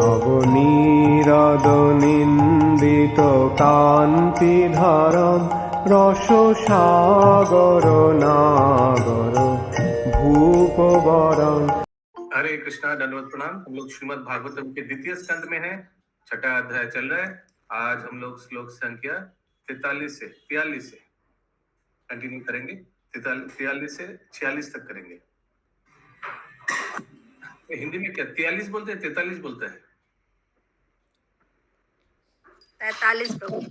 নবনীরদ নিন্দিত কান্তিধারম রস সাগর নাগর ভূপবরম। हरे कृष्णा, दंडवत प्रणाम। हम लोग श्रीमद् भागवतम के द्वितीय स्कंद में हैं। छठा अध्याय चल रहा है। आज हम लोग श्लोक संख्या 43 से 46 कंटिन्यू करेंगे। 43 से 46 तक करेंगे। हिंदी में क्या 43 बोलते हैं 43 बोलते हैं? 43 प्रभु।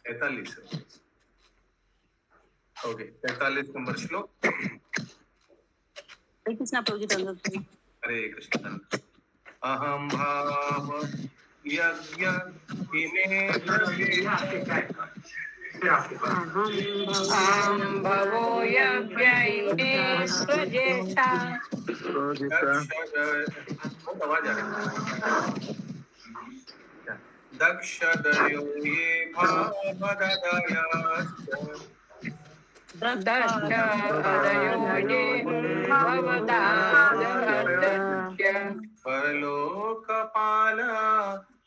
43 ओके। 43 नंबर श्लोक। कृष्णा प्रभु जी दंडवत। हरे कृष्ण। अहम भाव यज्ञ इमे अहम भवो यज्ञ इमे प्रजेता आवाज आ रही दक्षदयो ये भावददयाश्च परलोकपाल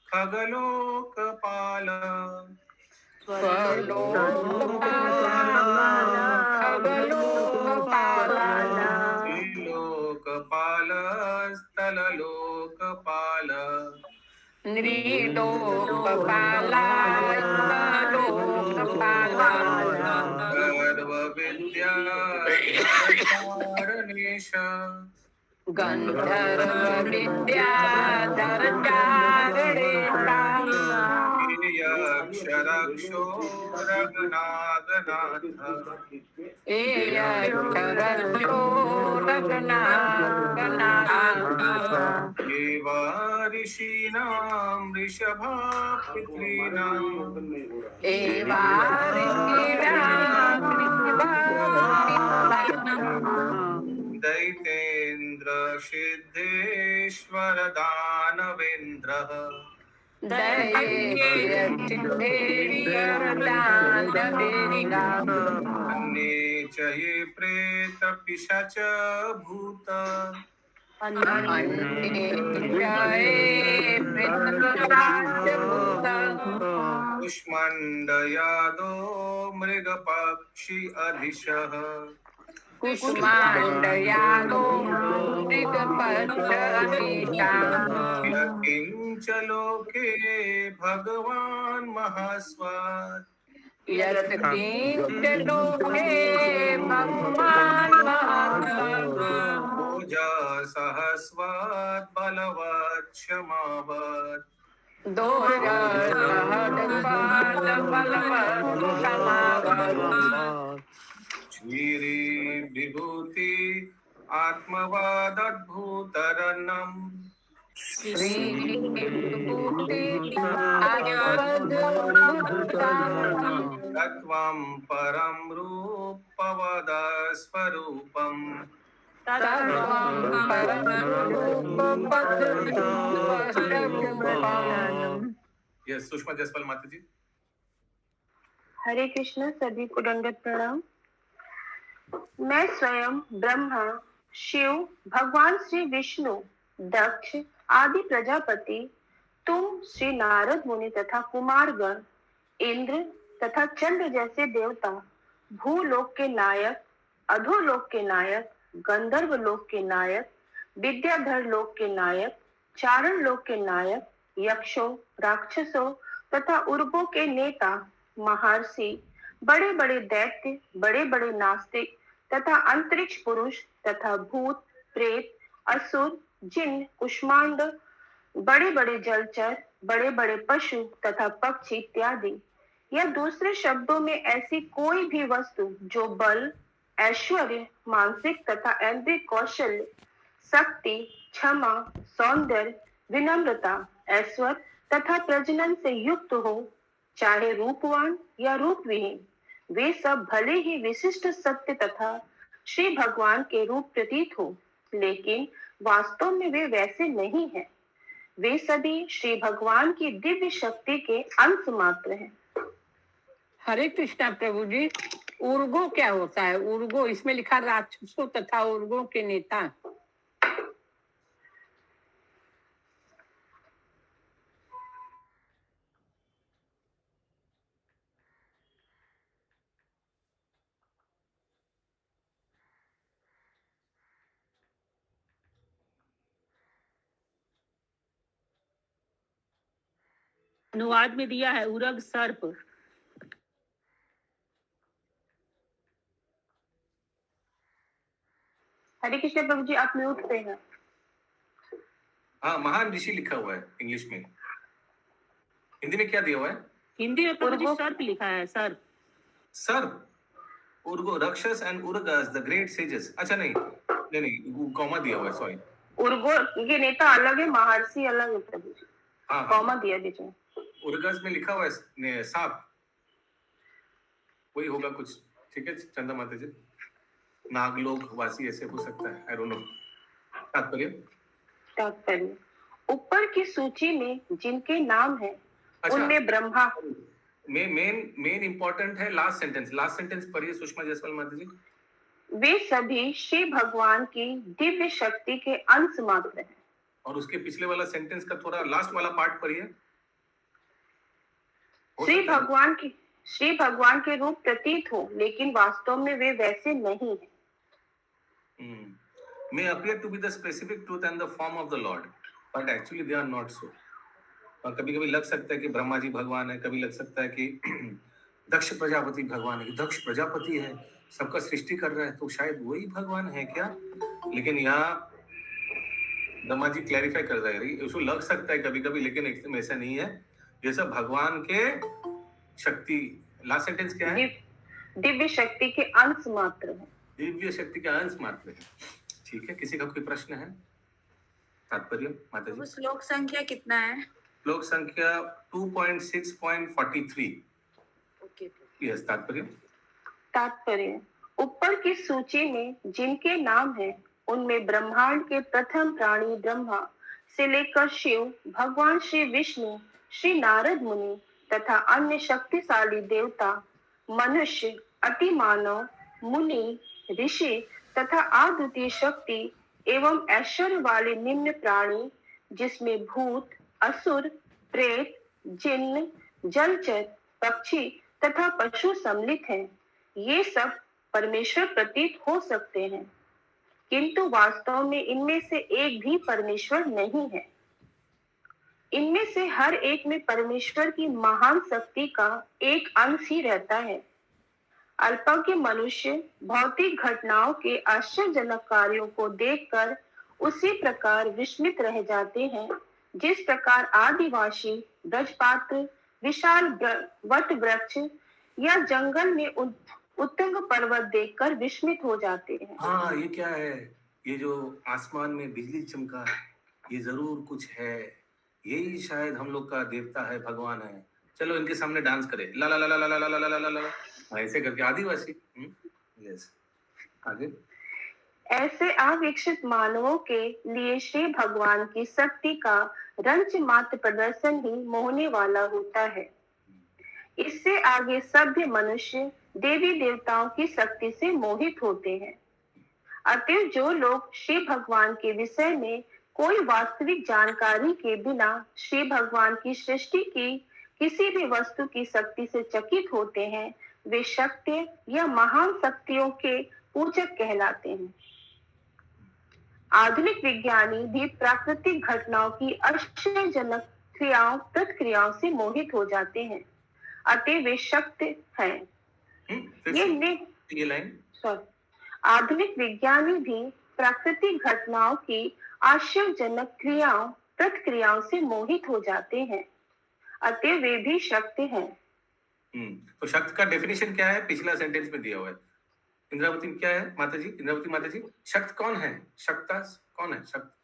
खगलोकपाल लोकपाल स्थललोकपाल सर्वविद्या धरणेश गंधर्व विद्या ऋषीणां ऋषभा पितॄणां दैतेन्द्र सिद्धेश्वर दानवेन्द्रः अन्ये च ये प्रेत पिशाच भूत कुष्माण्डयादो मृगपक्षी अधिशः यत्किञ्च लोके भगवान् महास्वात् सहस्वात् बलवत् क्षमावत् श्रीरी विभूति आत्मवादद्भूतरन्नम् तत्त्वं परं रूपवदस्वरूपम् यस सुषमा जसपाल माता जी। हरे कृष्ण। सभी को दंडवत प्रणाम। मैं स्वयं ब्रह्मा, शिव, भगवान श्री विष्णु, दक्ष आदि प्रजापति, तुम श्री नारद मुनि तथा कुमारगण, इंद्र तथा चंद्र जैसे देवता, भूलोक के नायक, अधोलोक के नायक, गंधर्व लोक के नायक, विद्याधर लोक के नायक, चारण लोक के नायक, यक्षों, राक्षसों तथा उर्वों के नेता, महर्षि, बड़े बड़े दैत्य, बड़े बड़े नास्तिक तथा अंतरिक्ष पुरुष तथा भूत, प्रेत, असुर, जिन, कुष्मांड, बड़े बड़े जलचर, बड़े बड़े पशु तथा पक्षी इत्यादि, या दूसरे शब्दों में ऐसी कोई भी वस्तु जो बल, ऐश्वर्य, मानसिक तथा इंद्रिय कौशल्य, शक्ति, क्षमा, सौंदर्य, विनम्रता, ऐश्वर्य तथा प्रजनन से युक्त हो, चाहे रूपवान या रूपविहीन, वे सब भले ही विशिष्ट सत्य तथा श्री भगवान के रूप प्रतीत हो, लेकिन वास्तव में वे वैसे नहीं हैं। वे सभी श्री भगवान की दिव्य शक्ति के अंश मात्र हैं। हरे कृष्णा प्रभु जी। उर्गो क्या होता है? उर्गो इसमें लिखा राक्षसों तथा उर्गों के नेता। अनुवाद में दिया है उरग सर्प। हरे कृष्ण प्रभु जी, आप म्यूट पे हैं। हाँ, महान ऋषि लिखा हुआ है इंग्लिश में। हिंदी में क्या दिया हुआ है? हिंदी में प्रभु जी उर्गो- सर्प लिखा है, सर्प। सर्प, उर्गो, राक्षस एंड उर्गस द ग्रेट सेजेस। अच्छा नहीं नहीं नहीं, कॉमा दिया हुआ है, सॉरी। उर्गो ये नेता अलग है, महर्षि अलग है प्रभु जी। हाँ हाँ, कॉमा दिया बीच में। उर्गस में लिखा हुआ है सांप, वही होगा कुछ। ठीक है चंदा माता जी, नागलोक वासी ऐसे हो सकता है, आई डोंट नो। तात्पर्य, ऊपर की सूची में जिनके नाम है अच्छा, उनमें ब्रह्मा। मेन इंपॉर्टेंट है लास्ट सेंटेंस। लास्ट सेंटेंस पढ़िए सुषमा जायसवाल माता जी। वे सभी श्री भगवान की दिव्य शक्ति के अंश मात्र हैं। और उसके पिछले वाला सेंटेंस का थोड़ा लास्ट वाला पार्ट पढ़िए। हो श्री सकता है- भगवान के रूप प्रतीत हो, लेकिन वास्तव में वे वैसे नहीं हैं। may appear to be the specific truth and the form of the Lord, but actually they are not so. और कभी कभी लग सकता है कि ब्रह्मा जी भगवान है, कभी लग सकता है कि दक्ष प्रजापति भगवान है, कि दक्ष प्रजापति है, सबका सृष्टि कर रहा है, तो शायद वही भगवान है क्या? लेकिन यहाँ ब्रह्मा जी क्लैरिफाई कर रहे हैं, उसको लग सकता है कभी कभी, लेकिन एकदम ऐसा नहीं है। ये सब भगवान के शक्ति। लास्ट सेंटेंस क्या है? दिव्य शक्ति के अंश मात्र है। दिव्य शक्ति का अंश मात्र है। ठीक है, किसी का कोई प्रश्न है? तात्पर्य माता जी। श्लोक संख्या कितना है? श्लोक संख्या 2.6.43। ओके। यस, तात्पर्य, ऊपर की सूची में जिनके नाम है उनमें ब्रह्मांड के प्रथम प्राणी ब्रह्मा से लेकर शिव, भगवान श्री विष्णु, श्री नारद मुनि तथा अन्य शक्तिशाली देवता, मनुष्य, अति मानव, मुनि, ऋषि तथा अद्वितीय शक्ति एवं ऐश्वर्य वाले निम्न प्राणी, जिसमें भूत, असुर, प्रेत, जिन्न, जलचर, पक्षी तथा पशु सम्मिलित हैं, ये सब परमेश्वर प्रतीत हो सकते हैं, किंतु वास्तव में इनमें से एक भी परमेश्वर नहीं है। इनमें से हर एक में परमेश्वर की महान शक्ति का एक अंश ही रहता है। अल्पज्ञ मनुष्य भौतिक घटनाओं के आश्चर्यजनक कार्यों को देखकर उसी प्रकार विस्मित रह जाते हैं, जिस प्रकार आदिवासी ब्रजपात्र विशाल वट वृक्ष या जंगल में उत्तुंग पर्वत देखकर विस्मित हो जाते हैं। हाँ, ये क्या है? ये जो आसमान में बिजली चमका, ये जरूर कुछ है, यही शायद हम लोग का देवता है, भगवान है। चलो इनके सामने डांस करें, ला ला ला ला ला ला ला ला ला ला, ऐसे करके। आदिवासी। यस, आगे। ऐसे अविकसित मानवों के लिए श्री भगवान की शक्ति का रंच मात्र प्रदर्शन ही मोहने वाला होता है। इससे आगे सभ्य मनुष्य देवी देवताओं की शक्ति से मोहित होते हैं। अतः जो लोग श्री भगवान के विषय में कोई वास्तविक जानकारी के बिना श्री भगवान की सृष्टि की किसी भी वस्तु की शक्ति से चकित होते हैं, वे शक्ति या महान शक्तियों के पूजक कहलाते हैं। आधुनिक विज्ञानी भी प्राकृतिक घटनाओं की आश्चर्यजनक क्रियाओं प्रतिक्रियाओं से मोहित हो जाते हैं, अतः वे शक्ति हैं। ये लाइन। आधुनिक विज्ञानी भी प्राकृतिक घटनाओं की आश्चर्यजनक क्रियाओं प्रतिक्रियाओं से मोहित हो जाते हैं, अतः वे भी शक्ति हैं। तो शक्ति का डेफिनेशन क्या है? पिछला सेंटेंस में दिया हुआ है। इंद्रावती क्या है माता जी? इंद्रावती माता जी, शक्ति कौन है? शक्ता कौन है? शक्ति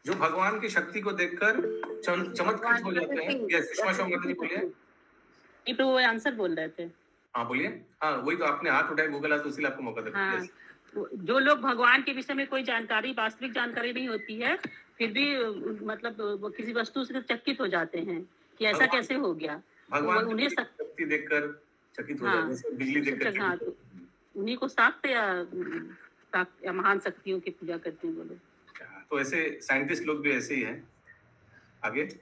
जो भगवान की शक्ति को देखकर चमत्कृत हो जाते हैं। यस, सुषमा शर्मा माता जी बोलिए। ये तो वो आंसर बोल रहे थे। हाँ बोलिए। हाँ, वही तो आपने हाथ उठाया, गूगल तो इसलिए आपको मौका देता। हाँ, जो लोग भगवान के विषय में कोई जानकारी, वास्तविक जानकारी नहीं होती है, फिर भी मतलब वो किसी वस्तु से चकित हो जाते हैं कि ऐसा कैसे हो गया। भगवान उन्हें की शक्ति देखकर चकित हो हाँ, जाते हैं, बिजली देखकर। हाँ, तो उन्हीं को शाक्त या महान शक्तियों की पूजा करते हैं वो लोग। तो ऐसे साइंटिस्ट लोग भी ऐसे ही हैं। आगे।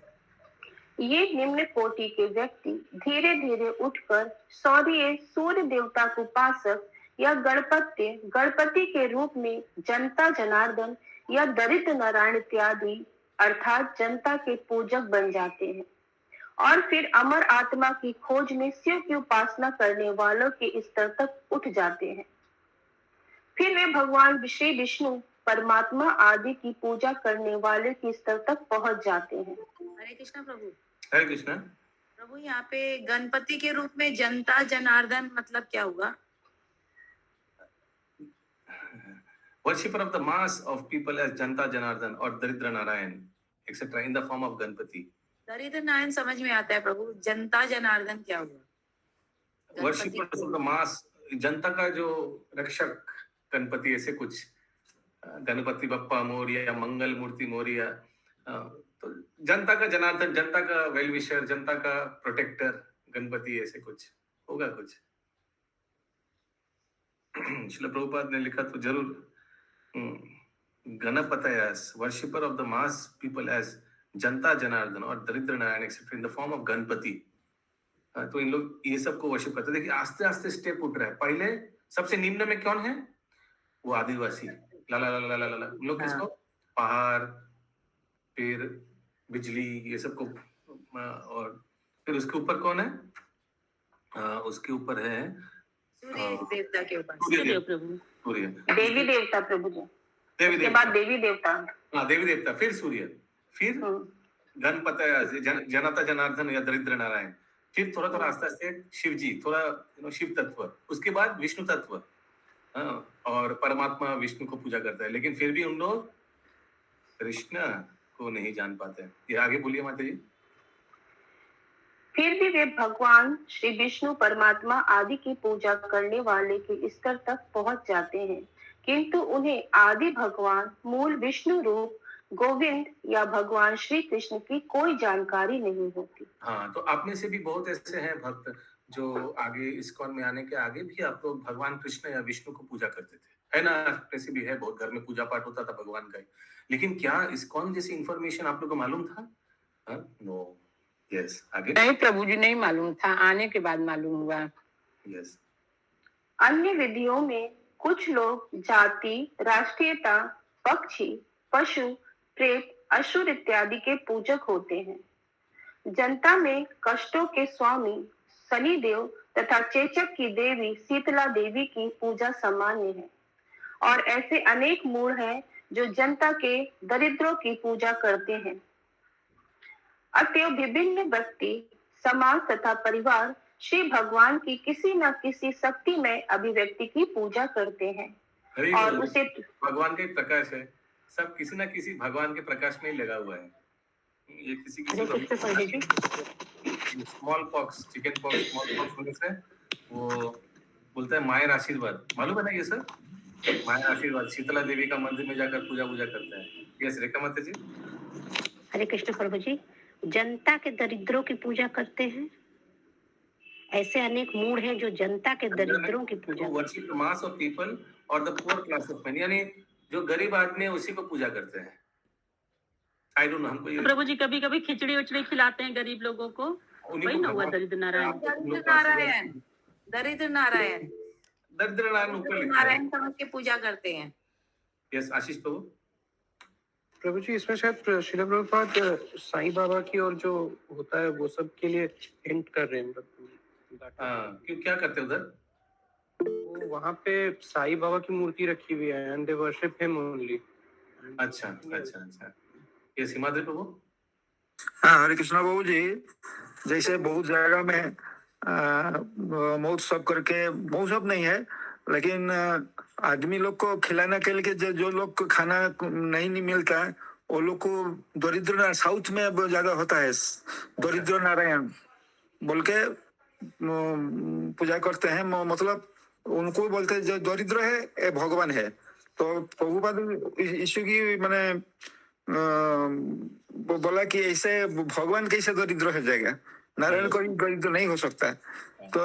ये निम्न कोटि के व्यक्ति धीरे धीरे उठकर सूर्य देवता को उपासक या गणपति के रूप में जनता जनार्दन या दरिद्र नारायण इत्यादि अर्थात जनता के पूजक बन जाते हैं और फिर अमर आत्मा की खोज में शिव की उपासना करने वालों के स्तर तक उठ जाते हैं। फिर वे भगवान श्री विष्णु परमात्मा आदि की पूजा करने वाले के स्तर तक पहुंच जाते हैं। हरे कृष्णा प्रभु। हरे कृष्णा। प्रभु यहाँ पे गणपति के रूप में जनता जनार्दन मतलब क्या हुआ? Worshipper of the mass of people as Janta Janardhan or Daridra Narayan, etc. in the form of Ganpati. दरिद्र नारायण समझ में आता है प्रभु, जनता जनार्दन क्या हुआ? Worshipper of the mass, जनता का जो रक्षक गणपति, ऐसे कुछ गणपति बप्पा मोरिया, मंगल मूर्ति मोरिया, तो जनता का जनार्दन, जनता का वेल विशर, जनता का प्रोटेक्टर गणपति, ऐसे कुछ होगा कुछ। श्रील प्रभुपाद ने लिखा तो जरूर गणपतयस, worshipper of the mass people as Janata Janardan और Daridra Narayan etcetera in the form of Ganapati. तो इन लोग ये सबको वर्शिप करते। देखिए आस्ते आस्ते स्टेप उठ रहा है। पहले सबसे निम्न में कौन है? वो आदिवासी, ला ला ला ला ला ला, उन लोग किसको? पहाड़, फिर बिजली, ये सबको। और फिर उसके ऊपर कौन है? उसके ऊपर है सूर्य देवता के ऊपर सूर्य प्रभु, सूर्य, देवी देवता प्रभु जी, देवी उसके देवता, बाद देवी देवता, हाँ देवी देवता, फिर सूर्य, फिर गणपति, जनता जनार्दन या दरिद्र नारायण, फिर थोड़ा थोड़ा आस्ते आस्ते शिव जी, थोड़ा शिव तत्व, उसके बाद विष्णु तत्व, और परमात्मा विष्णु को पूजा करता है। लेकिन फिर भी उन लोग कृष्ण को नहीं जान पाते। ये आगे बोलिए माता जी। फिर भी वे भगवान श्री विष्णु परमात्मा आदि की पूजा करने वाले के स्तर तक पहुंच जाते हैं, किंतु उन्हें आदि भगवान मूल विष्णु रूप गोविंद या भगवान श्री कृष्ण की कोई जानकारी नहीं होती। हाँ, तो आप में से भी बहुत ऐसे हैं भक्त जो आगे इस्कॉन में आने के आगे भी आप लोग भगवान कृष्ण या विष्णु को पूजा करते थे, है ना? ऐसे भी है, बहुत घर में पूजा पाठ होता था भगवान का। लेकिन क्या इस्कॉन जैसी इंफॉर्मेशन आप लोग को मालूम था? नो। यस, आगे। नहीं प्रभु जी, नहीं मालूम था, आने के बाद मालूम हुआ। यस। अन्य विधियों में कुछ लोग जाति, राष्ट्रीयता, पक्षी, पशु, प्रेत, असुर इत्यादि के पूजक होते हैं। जनता में कष्टों के स्वामी शनिदेव तथा चेचक की देवी शीतला देवी की पूजा सामान्य है, और ऐसे अनेक मूढ़ हैं जो जनता के दरिद्रों की पूजा करते हैं। अतएव विभिन्न व्यक्ति, समाज तथा परिवार श्री भगवान की किसी न किसी शक्ति में अभिव्यक्ति की पूजा करते हैं और उसे भगवान का प्रकाश है, सब किसी न किसी भगवान के प्रकाश में ही लगा हुआ है। ये किसी small pox, chicken pox, small pox होने से वो बोलता है मायर आशीर्वाद, मालूम है ना ये सब? मायर आशीर्वाद, शीतला देवी का मंदिर में जाकर पूजा करता है। यस रेखा माता जी। हरे कृष्ण प्रभु जी, जनता के दरिद्रों की पूजा करते हैं। ऐसे अनेक मूढ़ हैं जो जनता के दरिद्रों की पूजा worship the mass of people और the poor class of man, यानी जो गरीब आदमी है उसी को पूजा करते हैं। आई डोंट नो, हमको ये प्रभु जी कभी कभी खिचड़ी उचड़ी खिलाते हैं गरीब लोगों को, वही ना हुआ दरिद्र नारायण। दरिद्र नारायण, दरिद्र नारायण, दरिद्र नारायण ऊपर नारायण समझ के पूजा करते हैं। यस आशीष प्रभु। प्रभु जी, इसमें शायद श्रील प्रभुपाद साईं बाबा की और जो होता है वो सब के लिए हिंट कर रहे हैं। क्यों, क्या करते उधर? वो वहाँ पे साईं बाबा की मूर्ति रखी हुई है and they worship him only. अच्छा अच्छा अच्छा। ये सीमाद्री प्रभु। हाँ, हरे कृष्णा बाबू जी, जैसे बहुत जगह में महोत्सव करके, महोत्सव नहीं है लेकिन आदमी लोग को खिलाने के लिए जो लोग को खाना नहीं मिलता है वो लोग को दरिद्र, साउथ में ज्यादा होता है दरिद्र नारायण बोल के पूजा करते हैं। मतलब उनको बोलते हैं जो दरिद्र है ये भगवान है। तो प्रभुपाद यीशु की मैंने बोला कि ऐसे भगवान कैसे दरिद्र हो जाएगा, नारायण को दरिद्र नहीं हो सकता। तो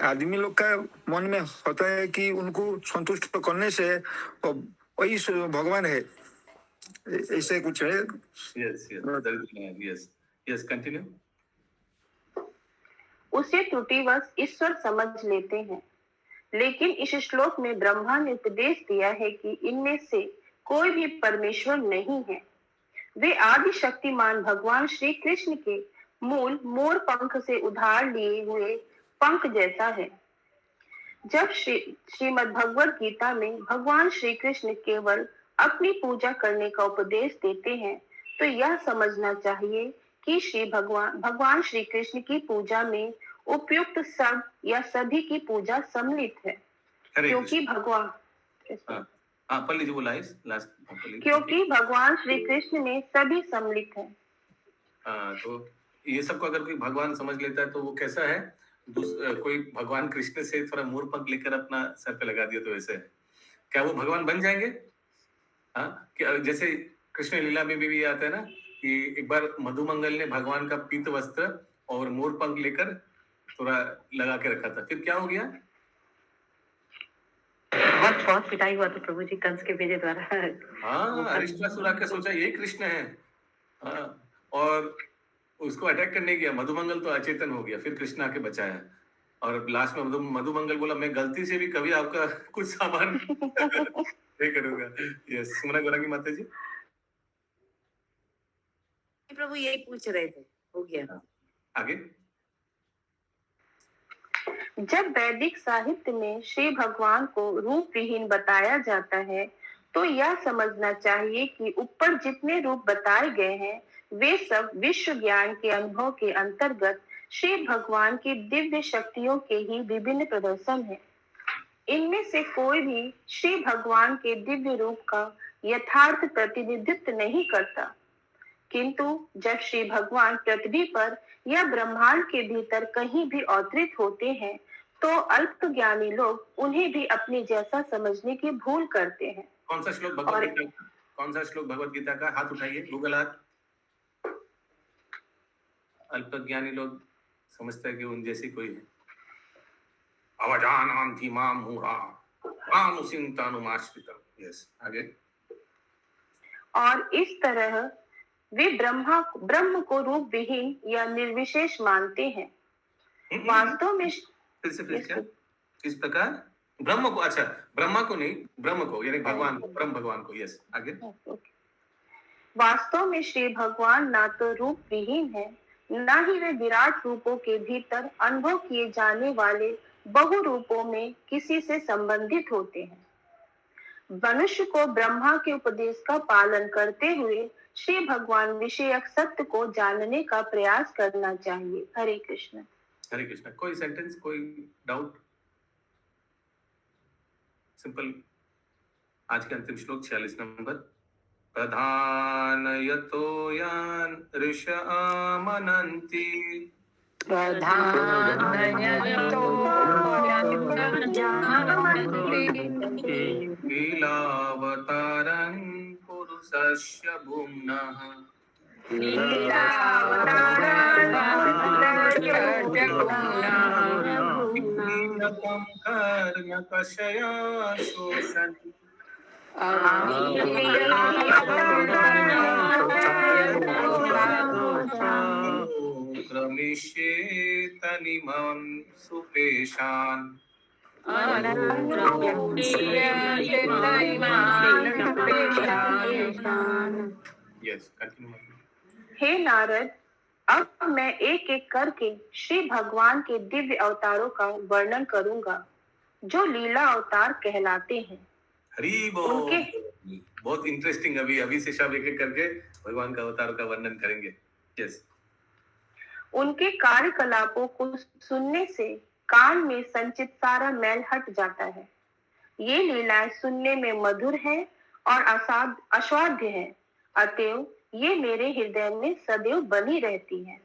आदमी लोग का मन में होता है कि उनको संतुष्ट करने से वही भगवान है, ऐसे कुछ है। Yes yes yes, continue. उसे त्रुटिवश ईश्वर समझ लेते हैं, लेकिन इस श्लोक में ब्रह्मा ने उपदेश दिया है कि इनमें से कोई भी परमेश्वर नहीं है। वे आदि शक्तिमान भगवान श्री कृष्ण के मूल मोर पंख से उधार लिए हुए पंख जैसा है। जब श्रीमद् भगवत गीता में भगवान श्री कृष्ण केवल अपनी पूजा करने का उपदेश देते हैं, तो यह समझना चाहिए कि भगवान श्री कृष्ण की पूजा में उपयुक्त सब या सभी की पूजा सम्मिलित है, क्योंकि भगवान पल्ली जी बोला इस लास्ट क्योंकि भगवान श्री कृष्ण में सभी सम्मिलित है। तो ये सबको अगर कोई भगवान समझ लेता है तो वो कैसा है, कोई भगवान कृष्ण से थोड़ा मोर पंख लेकर अपना सर पे लगा दिया तो वैसे है, क्या वो भगवान बन जाएंगे? जैसे कृष्ण लीला में भी आता है ना कि एक बार मधुमंगल ने भगवान का पीत वस्त्र और मोर पंख लेकर थोड़ा लगा के रखा था, फिर क्या हो गया? बहुत पिटाई हुआ था प्रभु जी कंस के भेजे द्वारा। हाँ, अरिष्टासुर आके सोचा ये कृष्ण है, हाँ, और उसको अटैक करने गया। मधुमंगल तो अचेतन हो गया, फिर कृष्ण आके बचाया और लास्ट में मधुमंगल बोला मैं गलती से भी कभी आपका कुछ सामान नहीं करूंगा। यस, सुमना गौरांगी माता जी। प्रभु यही पूछ रहे थे, हो गया आगे। जब वैदिक साहित्य में श्री भगवान को रूप विहीन बताया जाता है, तो यह समझना चाहिए कि ऊपर जितने रूप बताए गए हैं वे सब विश्व ज्ञान के अनुभव के अंतर्गत श्री भगवान की दिव्य शक्तियों के ही विभिन्न प्रदर्शन हैं। इनमें से कोई भी श्री भगवान के दिव्य रूप का यथार्थ प्रतिनिधित्व नहीं करता, किंतु जब श्री भगवान पृथ्वी पर या ब्रह्मांड के भीतर कहीं भी अवतरित होते हैं, तो अल्प ज्ञानी लोग उन्हें भी अपने जैसा समझने की भूल करते हैं। कौन सा श्लोक भगवत गीता का? हाथ उठाइए, गूगल हाथ। अल्पज्ञानी लोग समझते हैं कि उन जैसी कोई है। अवजानां धीमां मूढ़ा अनुसिंतानुमाश्रितम्। यस, आगे। और इस तरह वे ब्रह्म को रूप विहीन या निर्विशेष मानते हैं। वास्तव में इस प्रकार ब्रह्म को, अच्छा ब्रह्मा को नहीं, ब्रह्म को यानी भगवान को, ब्रह्म भगवान को। यस, आगे। वास्तव में श्री भगवान ना तो रूप विहीन है, ना ही वे विराट रूपों के भीतर अनुभव किए जाने वाले बहु रूपों में किसी से संबंधित होते हैं। मनुष्य को ब्रह्मा के उपदेश का पालन करते हुए श्री भगवान विषयक सत्य को जानने का प्रयास करना चाहिए। हरे कृष्ण। हरे कृष्ण। कोई सेंटेंस, कोई डाउट? सिंपल। आज के अंतिम श्लोक 46 नंबर। प्रधान यतो यान ऋष आमनन्ति लीलावतारं पुरुषस्य भुम्नः कर्णकशया शोषन्ति क्रमिष्येतनिमं सुपेशान्। Yes, continue. हे नारद, अब मैं एक एक करके श्री भगवान के दिव्य अवतारों का वर्णन करूंगा, जो लीला अवतार कहलाते हैं। हरी बोल। बहुत इंटरेस्टिंग। अभी से सब एक एक करके भगवान का अवतारों का वर्णन करेंगे। यस। उनके कार्यकलापों को सुनने से कान में संचित सारा मैल हट जाता है। ये लीलाएं सुनने में मधुर है और असाध्य है, अतएव ये मेरे हृदय में सदैव बनी रहती है।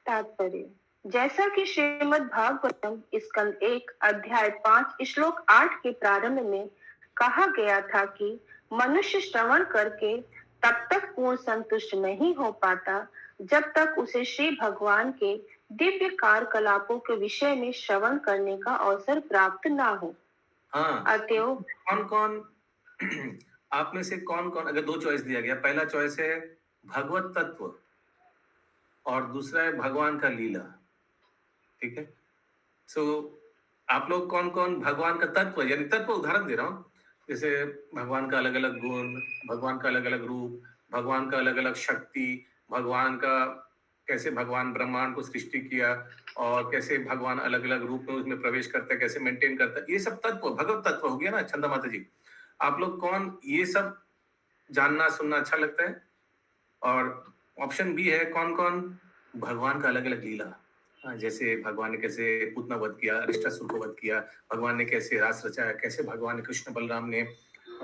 तात्पर्य जैसा कि श्रीमद् भागवतम स्कंद 1 अध्याय 5 श्लोक 8 के प्रारंभ में कहा गया था कि मनुष्य श्रवण करके तब तक पूर्ण संतुष्ट नहीं हो पाता जब तक उसे श्री भगवान के दिव्य कार्यकलापों के विषय में श्रवण करने का अवसर प्राप्त ना हो। हाँ, अतएव कौन आप में से कौन अगर दो चॉइस दिया गया, पहला चॉइस है भगवत तत्व और दूसरा है भगवान का लीला, ठीक है? सो आप लोग कौन कौन भगवान का तत्व यानी तत्व उदाहरण दे रहा हूँ, जैसे भगवान का अलग अलग गुण, भगवान का अलग अलग रूप, भगवान का अलग अलग शक्ति, भगवान का कैसे भगवान ब्रह्मांड को सृष्टि किया और कैसे भगवान अलग अलग रूप में उसमें प्रवेश करता है, कैसे मेंटेन करता है, ये सब तत्व भगवत तत्व हो गया ना चंदा माता जी। आप लोग कौन ये सब जानना सुनना अच्छा लगता है? और ऑप्शन बी है कौन कौन भगवान का अलग अलग लीला, जैसे भगवान ने कैसे पूतना वध किया, अरिष्टासुर को वध किया, भगवान ने कैसे रास रचाया, कैसे भगवान ने कृष्ण बलराम ने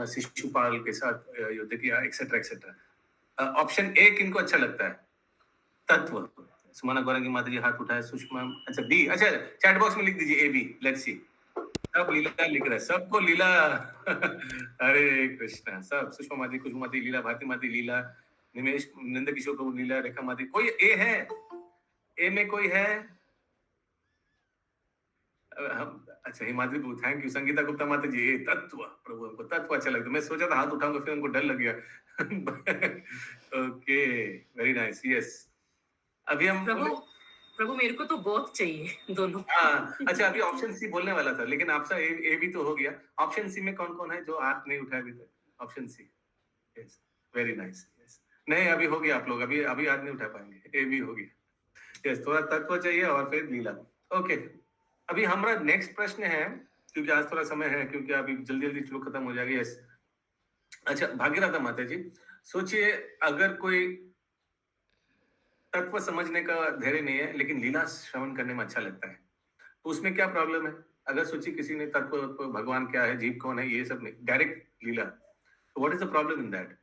शिशुपाल के साथ युद्ध किया, एक्सेट्रा एक्सेट्रा। ऑप्शन ए किनको अच्छा लगता है? तत्व। सुमना गौरंगी माता जी हाथ उठाए, सुषमा, अच्छा बी, अच्छा चैट बॉक्स में लिख दीजिए ए बी, लेट्स सी। सब लीला लिख रहे हैं, सबको लीला हरे कृष्णा, सब सुषमा माती, खुशबू माती लीला, भारती माती लीला, निमेश नंद किशोर प्रभु लीला, रेखा माती। कोई ए है? ए में कोई है? हम अच्छा हिमाद्री प्रभु, थैंक यू। संगीता गुप्ता माता जी, ये तत्व प्रभु, हमको तत्व अच्छा लगता है। मैं सोचा था हाथ उठाऊंगा, फिर हमको डर लग गया। Okay, very nice, yes. अभी हम प्रभु मेरे को तो बहुत चाहिए दोनों। हाँ, अच्छा अभी ऑप्शन सी बोलने वाला था, लेकिन आपका ए भी तो हो गया। ऑप्शन सी में कौन कौन है जो हाथ नहीं उठाया अभी तक? Option C, yes, very nice, yes. नहीं, अभी हो गया आप लोग, अभी अभी हाथ नहीं उठा पाएंगे, ए भी हो गया। यस, थोड़ा तत्व चाहिए और फिर लीला। ओके, अभी हमारा नेक्स्ट प्रश्न है, क्योंकि आज थोड़ा समय है, क्योंकि अभी जल्दी जल्दी चलो खत्म हो जाएगा। यस, अच्छा भागीरथा माता जी, सोचिए अगर कोई तत्व समझने का धैर्य नहीं है लेकिन लीला श्रवण करने में अच्छा लगता है, तो उसमें क्या प्रॉब्लम है? अगर सोचिए किसी ने तत्व भगवान क्या है, जीव कौन है, ये सब नहीं, डायरेक्ट लीला, तो what is the problem in that?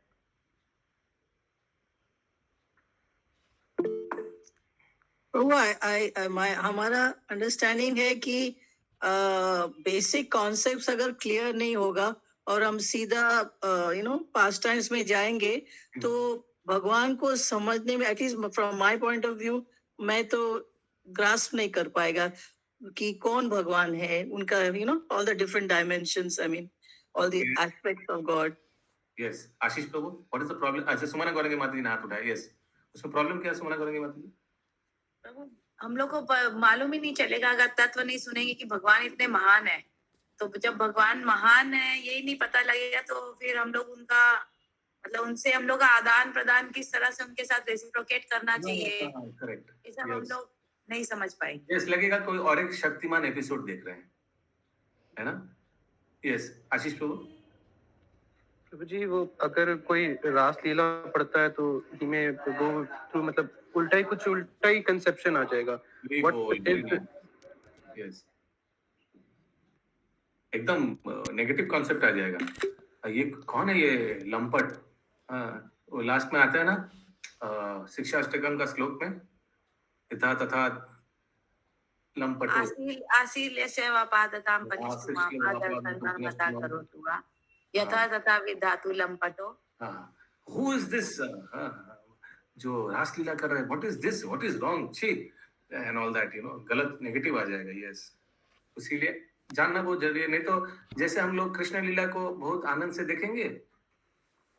हमारा अंडरस्टैंडिंग है कि बेसिक कॉन्सेप्ट्स अगर क्लियर नहीं होगा और हम सीधा पास्ट टाइम्स में जाएंगे तो भगवान को समझने में, at least from my point of view, मैं तो ग्रास्प नहीं कर पाएगा कि कौन भगवान है, उनका all the different dimensions, I mean all the aspects of God. Yes, Ashish Prabhu, what is the problem? अच्छा, सुमना गौरंगी माता जी ने हाथ उठाया। यस, उसमें प्रॉब्लम क्या है सुमना गौरंगी माता जी? प्रभु, हम लोग को मालूम ही नहीं चलेगा अगर तत्व नहीं सुनेंगे कि भगवान इतने महान है। तो जब भगवान महान है यही नहीं पता लगेगा, तो फिर हम लोग उनका मतलब उनसे हम लोग का आदान प्रदान किस तरह से उनके साथ रेसिप्रोकेट करना चाहिए, करेक्ट, ये सब हम लोग नहीं समझ पाएंगे। यस, लगेगा कोई और एक शक्तिमान एपिसोड देख रहे हैं, है ना? यस, आशीष प्रभु। प्रभु जी, वो अगर कोई रास लीला पढ़ता है तो ही में वो तो मतलब उल्टा ही कंसेप्शन आ जाएगा। यस, एकदम नेगेटिव कॉन्सेप्ट आ जाएगा। ये कौन है ये लंपट? वो लास्ट में आता है ना शिक्षा अष्टकम का श्लोक में, यथा तथा लंपटो आसील्य सेवापादतां परिष्ठुमा आदर्शनर्मदा करोतु वा यथा तथा विधातु लंपटो। हु इज दिस जो रासलीला कर रहा है? What is this, what is wrong, छी एंड ऑल दैट, गलत नेगेटिव आ जाएगा। यस, इसीलिए जानना बहुत जरूरी है, नहीं तो जैसे हम लोग कृष्ण लीला को बहुत आनंद से देखेंगे,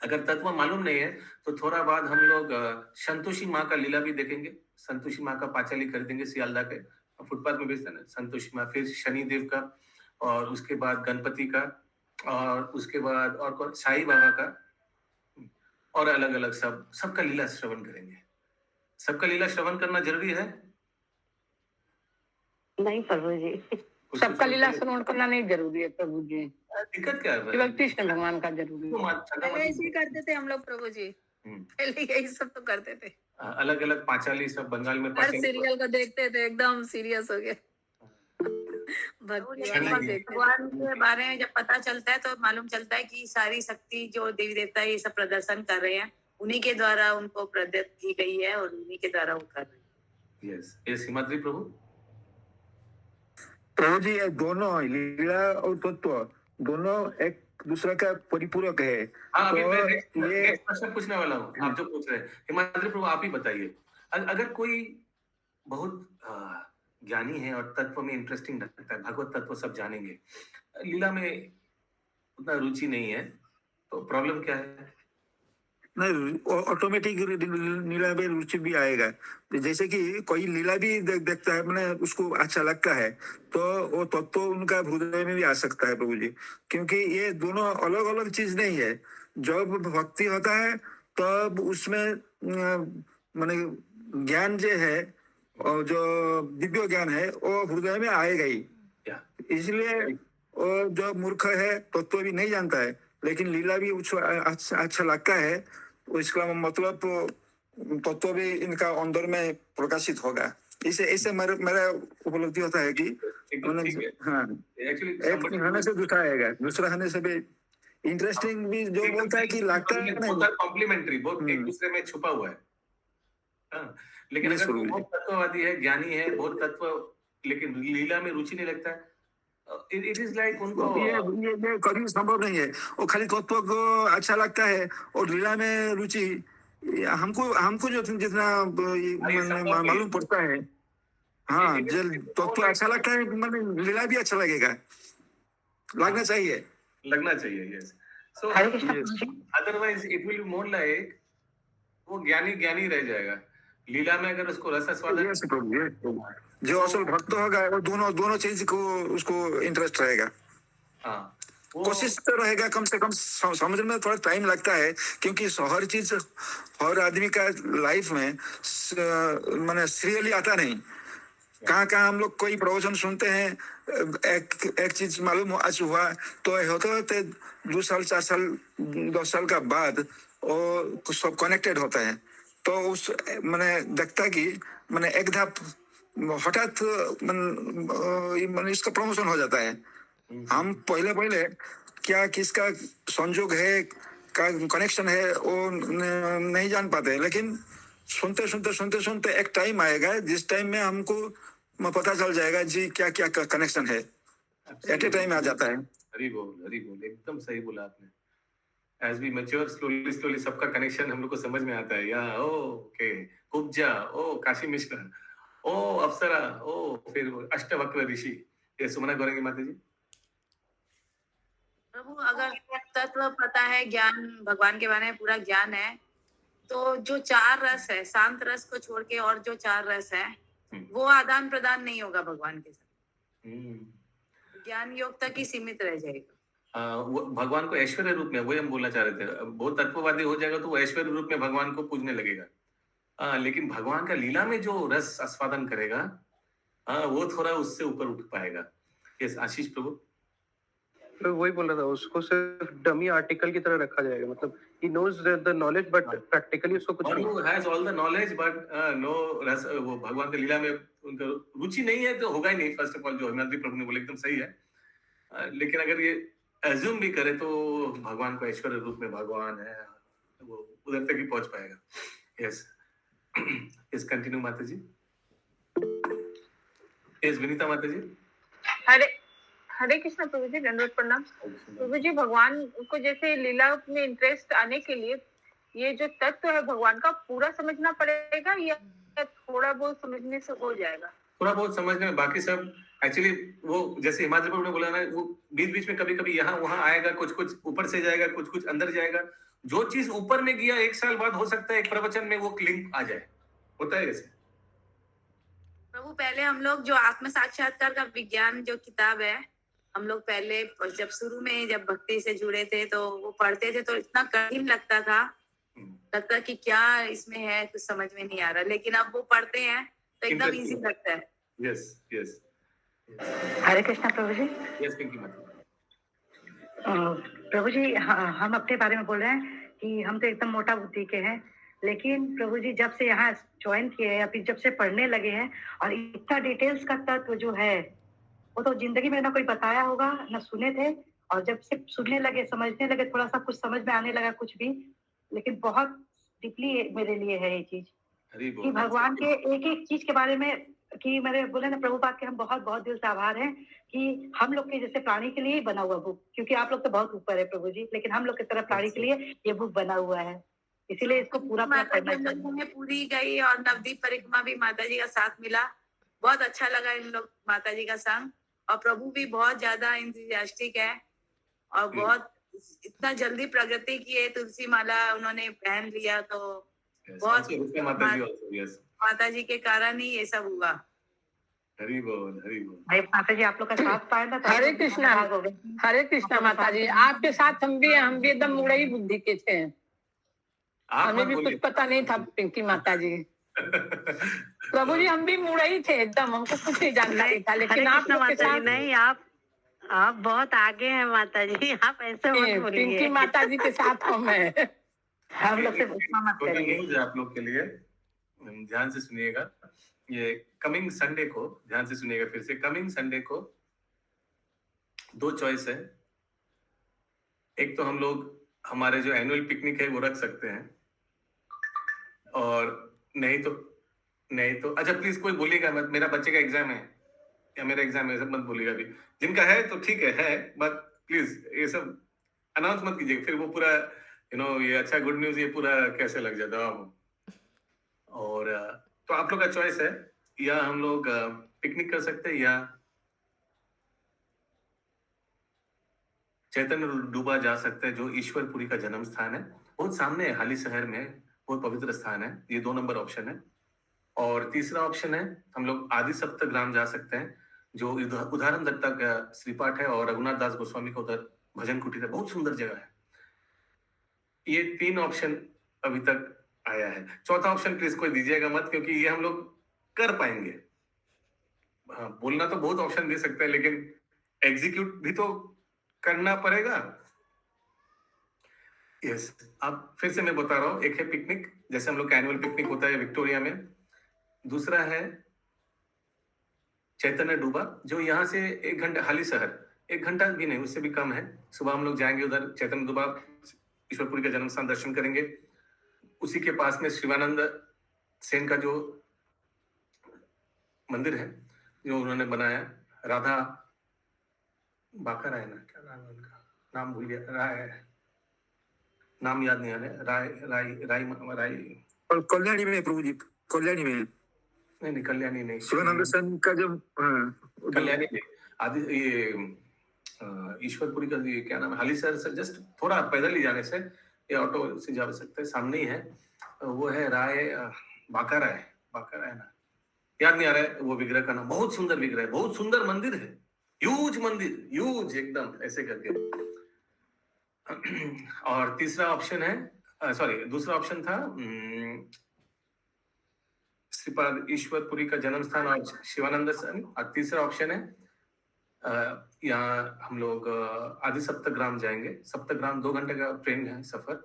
अगर तत्व मालूम नहीं है तो थोड़ा बाद हम लोग संतोषी माँ का लीला भी देखेंगे। संतोषी माँ का पांचाली खरीदेंगे सियालदा के फुटपाथ में बेचते हैं, संतोषी माँ, फिर शनिदेव का, और उसके बाद गणपति का, और उसके बाद और कौन, साईं बाबा का, और अलग अलग सबका लीला श्रवण करेंगे। सबका लीला श्रवण करना जरूरी है? नहीं प्रभु जी, सबका लीला श्रवण करना नहीं जरूरी है प्रभु जी। दिक्कत क्या है? केवल कृष्ण भगवान का जरूरी है। पहले ऐसे ही करते थे हम लोग प्रभु जी, पहले यही सब तो करते थे। अलग अलग पांचाली सब बंगाल में हर सीरियल को देखते थे, एकदम सीरियस हो गए। भगवान के बारे में जब पता चलता है तो मालूम चलता है कि सारी शक्ति जो देवी देवता ये सब प्रदर्शन कर रहे हैं, उन्हीं के द्वारा उनको प्रदत्त की गई है और उन्हीं के द्वारा वो कर रहे हैं। यस, ये हिमाद्री प्रभु। प्रभु जी, ये दोनों लीला और तत्व दोनों एक दूसरे का परिपूरक है। हाँ, अभी मैं तो नेक्स्ट क्वेश्चन पूछने वाला हूँ, आप जो पूछ रहे हैं। हिमाद्री प्रभु आप ही बताइए, अगर कोई बहुत ज्ञानी है और तत्व में इंटरेस्टिंग लगता है, भगवत तत्व सब जानेंगे, लीला में उतना रुचि नहीं है, तो प्रॉब्लम क्या है? नहीं ऑटोमेटिक लीला में रुचि भी आएगा। जैसे कि कोई लीला भी देखता है, मैंने उसको अच्छा लगता है, तो वो तत्व उनका हृदय में भी आ सकता है प्रभु जी, क्योंकि ये दोनों अलग अलग चीज नहीं है। जब भक्ति होता है तब उसमें माने ज्ञान जो है और जो दिव्य ज्ञान है वो हृदय में आएगा ही। इसलिए वो जो मूर्ख है तत्व भी नहीं जानता है, लेकिन लीला भी उसको अच्छा लगता है, तो इसका मतलब तत्व भी इनका अंदर में प्रकाशित होगा। इसे मेरा उपलब्धि होता है कि हाँ, एक होने से दूसरा आएगा, दूसरा होने से भी इंटरेस्टिंग भी जो बोलता है कि लगता है बहुत कॉम्प्लीमेंट्री, बहुत एक दूसरे में छुपा हुआ है। हाँ, लेकिन अगर वो बहुत तत्ववादी है, ज्ञानी है, बहुत तत्व, लेकिन लीला में रुचि नहीं लगता है, इट इज लाइक उनको ये कभी संभव नहीं है। वो खाली तत्व को अच्छा लगता है और लीला में रुचि, हमको जो जितना मालूम पड़ता है, हाँ, जो तत्व अच्छा लगता है मतलब लीला भी अच्छा लगेगा, लगना चाहिए, लगना चाहिए। Yes, so otherwise it will be more like वो ज्ञानी रह जाएगा। लीला में अगर उसको रस स्वाद, जो असल भक्त होगा वो दोनों चीज को उसको इंटरेस्ट रहेगा। हाँ, कोशिश तो रहेगा कम से कम समझने में थोड़ा टाइम लगता है, क्योंकि हर चीज हर आदमी का लाइफ में माने सीरियली आता नहीं। कहाँ हम लोग कोई प्रवचन सुनते हैं, एक चीज मालूम आज हुआ तो होते 2 साल 4 साल 10 साल का बाद वो सब कनेक्टेड होता है। तो उस मैंने देखता कि मैंने एक धाप हठात मैंने इसका प्रमोशन हो जाता है। हम पहले क्या किसका संजोग है, का कनेक्शन है, वो नहीं जान पाते, लेकिन सुनते एक टाइम आएगा जिस टाइम में हमको पता चल जाएगा जी क्या कनेक्शन है, एट ए टाइम आ जाता है। हरी बोल, एकदम सही बोला आपने। As we mature slowly सबका कनेक्शन हम लोग को समझ में आता है। या ओके, कुब्जा, ओ काशी मिश्रा, ओ अप्सरा, ओ फिर अष्टवक्र ऋषि। ये सुमना गौरंगी माता जी। प्रभु, अगर तत्व पता है, ज्ञान भगवान के बारे में पूरा ज्ञान है, तो जो 4 रस है, शांत रस को छोड़ के और जो 4 रस है, वो आदान प्रदान नहीं होगा भगवान के साथ, ज्ञान योग तक ही सीमित रह जाएगा। भगवान को ऐश्वर्य रूप में, वही हम बोलना चाह रहे थे, बहुत तत्ववादी हो जाएगा तो वो ऐश्वर्य रूप में भगवान को पूजने लगेगा। लेकिन भगवान का लीला में जो रस आस्वादन करेगा, वो थोड़ा उससे ऊपर उठ पाएगा। यस, आशीष प्रभु। तो वही बोल रहा था, उसको सिर्फ डमी आर्टिकल की तरह रखा जाएगा, मतलब he knows the knowledge but practically उसको कुछ नहीं, has all the knowledge but no रस, वो भगवान के लीला में उनका रुचि नहीं है तो होगा ही नहीं। फर्स्ट ऑफ ऑल जो हिमाद्री प्रभु ने बोला एकदम सही है, लेकिन अगर ये अज्यूम भी करे तो भगवान को ऐश्वर्य रूप में भगवान है, वो उधर तक ही पहुंच पाएगा। यस, कंटिन्यू माता जी। यस, विनीता माता जी। हरे कृष्ण प्रभु जी, दंडवत प्रणाम। प्रभु जी, भगवान को जैसे लीला में इंटरेस्ट आने के लिए ये जो तत्व है भगवान का पूरा समझना पड़ेगा या थोड़ा बहुत समझने से हो जाएगा? थोड़ा बहुत समझने में, बाकी सब एक्चुअली वो जैसे हिमाद्री प्रभु ने बोला ना, वो बीच में कभी यहाँ वहां आएगा, कुछ ऊपर से जाएगा, कुछ अंदर जाएगा। जो चीज ऊपर में गया 1 साल बाद हो सकता है एक प्रवचन में वो लिंक आ जाए, होता है ऐसे। प्रभु, पहले हम लोग जो आत्म साक्षात्कार का विज्ञान जो किताब है, हम लोग पहले जब शुरू में जब भक्ति से जुड़े थे तो वो पढ़ते थे तो इतना कठिन लगता कि क्या इसमें है, कुछ समझ में नहीं आ रहा, लेकिन अब वो पढ़ते हैं तो एकदम इजी लगता है। यस। हरे कृष्णा प्रभु जी। यस, पिंकी माता। प्रभु जी, हम अपने बारे में बोल रहे हैं कि हम तो एकदम मोटा बुद्धि के हैं, लेकिन प्रभु जी जब से यहाँ ज्वाइन किए हैं या फिर जब से पढ़ने लगे हैं और इतना डिटेल्स का तत्व जो है वो तो जिंदगी में ना कोई बताया होगा ना सुने थे, और जब से सुनने लगे, समझने लगे, थोड़ा सा कुछ समझ में आने लगा कुछ भी, लेकिन बहुत डीपली मेरे लिए है ये चीज कि भगवान के एक चीज के बारे में कि मेरे बोले ना प्रभुपाद के हम बहुत बहुत दिल से आभार हैं कि हम लोग के जैसे प्राणी के लिए ही बना हुआ बुक, क्योंकि आप लोग तो बहुत ऊपर है प्रभु जी, लेकिन हम लोग की तरह प्राणी के लिए ये बुक बना हुआ है, इसीलिए इसको पूरा करना चाहिए। पूरी गई और नवदीप परिक्रमा भी माता जी का साथ मिला, बहुत अच्छा लगा इन लोग माता जी का संग, और प्रभु भी बहुत ज्यादा इंथुसियास्टिक है और बहुत इतना जल्दी प्रगति की है, तुलसी माला उन्होंने पहन लिया, तो Yes, बहुत also Rukya Mataji also, yes. माता जी के कारण ही ये सब हुआ। हरि बोल, हरि बोल। भाई माता जी आप लोग का साथ पाए ना, तो हरे हम लोग कृष्णा, भाग हो गए। हरे कृष्णा माता जी, आपके साथ हम भी एकदम मुड़ई बुद्धि के थे। आप हमें मत भी कुछ बोलिए। पता नहीं था पिंकी माता जी। प्रभु जी हम भी मुड़ई थे एकदम, हमको कुछ नहीं जानकारी था, लेकिन हरे आप कृष्ण लोग के माता जी, साथ नहीं आप बहुत आगे हैं माता जी, आप ऐसे मत पिंकी बोलिए। माता जी के साथ हम हैं। हम लोग से गुस्सा मत छोटा करिए। न्यूज है आप लोग के लिए, ध्यान से सुनिएगा। ये कमिंग संडे को, ध्यान से सुनिएगा फिर से, कमिंग संडे को 2 चॉइस है। एक तो हम लोग हमारे जो एनुअल पिकनिक है वो रख सकते हैं, और नहीं तो अच्छा प्लीज कोई बोलिएगा मत, मेरा बच्चे का एग्जाम है या मेरा एग्जाम है, सब मत बोलिएगा अभी। जिनका है तो ठीक है, बट प्लीज ये सब अनाउंस मत कीजिएगा, फिर वो पूरा ये अच्छा गुड न्यूज ये पूरा कैसे लग जाता है। और तो आप लोग का चॉइस है, या हम लोग पिकनिक कर सकते हैं, या चैतन्य डूबा जा सकता है, जो ईश्वरपुरी का जन्म स्थान है, बहुत सामने है, हाली शहर में, बहुत पवित्र स्थान है। ये 2 नंबर ऑप्शन है। और तीसरा ऑप्शन है, हम लोग आदि सप्तग्राम जा सकते हैं, जो उदाहरण दत्ता का श्रीपाठ है, और रघुनाथ दास गोस्वामी का उधर भजन कुटीर है, बहुत सुंदर जगह है। ये 3 ऑप्शन अभी तक आया है। चौथा ऑप्शन प्लीज कोई दीजिएगा मत, क्योंकि ये हम लोग कर पाएंगे। हाँ, बोलना तो बहुत ऑप्शन दे सकते हैं, लेकिन एग्जीक्यूट भी तो करना पड़ेगा। यस, अब फिर से मैं बता रहा हूँ, एक है पिकनिक, जैसे हम लोग का एनुअल पिकनिक होता है विक्टोरिया में। दूसरा है चैतन्य डूबा, जो यहाँ से 1 घंटा, हाली शहर 1 घंटा भी नहीं, उससे भी कम है। सुबह हम लोग जाएंगे उधर चैतन्य डूबा, ईश्वरपुरी का जन्म स्थान दर्शन करेंगे। उसी के पास में शिवानंद सेन का जो मंदिर है, जो उन्होंने बनाया, राधा बाकर है ना, क्या नाम है उनका, नाम भूल गया, नाम याद नहीं आ रहा, राय और कल्याणी में प्रभु जी, कल्याणी में नहीं, कल्याणी नहीं, शिवानंद सेन का जब कल्याणी में आदि ये ईश्वरपुरी का ये क्या नाम है, हाली शहर से जस्ट थोड़ा पैदल ही जाने से, या ऑटो से जा सकते हैं, सामने ही है। वो है बाकर है ना, याद नहीं आ रहा है वो विग्रह का नाम। बहुत सुंदर विग्रह है, बहुत सुंदर मंदिर है, ह्यूज मंदिर, ह्यूज एकदम ऐसे करके। और तीसरा ऑप्शन है, दूसरा ऑप्शन था श्रीपाद ईश्वरपुरी का जन्म स्थान और शिवानंद सेन। और तीसरा ऑप्शन है यहाँ हम लोग आदि सप्तग्राम जाएंगे। सप्तग्राम 2 घंटे का ट्रेन है सफर,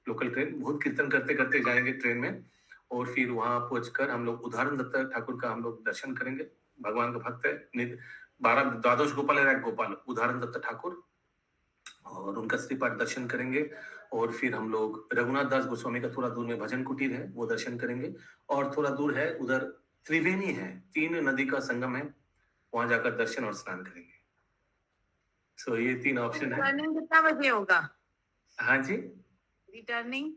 लोकल ट्रेन, बहुत कीर्तन करते करते जाएंगे ट्रेन में, और फिर वहां पहुंचकर हम लोग उदाहरण दत्ता ठाकुर का हम लोग दर्शन करेंगे। भगवान का भक्त है, 12 गोपाल है, गोपाल उदाहरण दत्ता ठाकुर, और उनका श्रीपाठ दर्शन करेंगे। और फिर हम लोग रघुनाथ दास गोस्वामी का थोड़ा दूर में भजन कुटीर है, वो दर्शन करेंगे। और थोड़ा दूर है उधर त्रिवेणी है, 3 नदी का संगम है, वहां जाकर दर्शन और स्नान करेंगे। सो ये 3 ऑप्शन है। रिटर्निंग कितना बजे होगा? हाँ जी, रिटर्निंग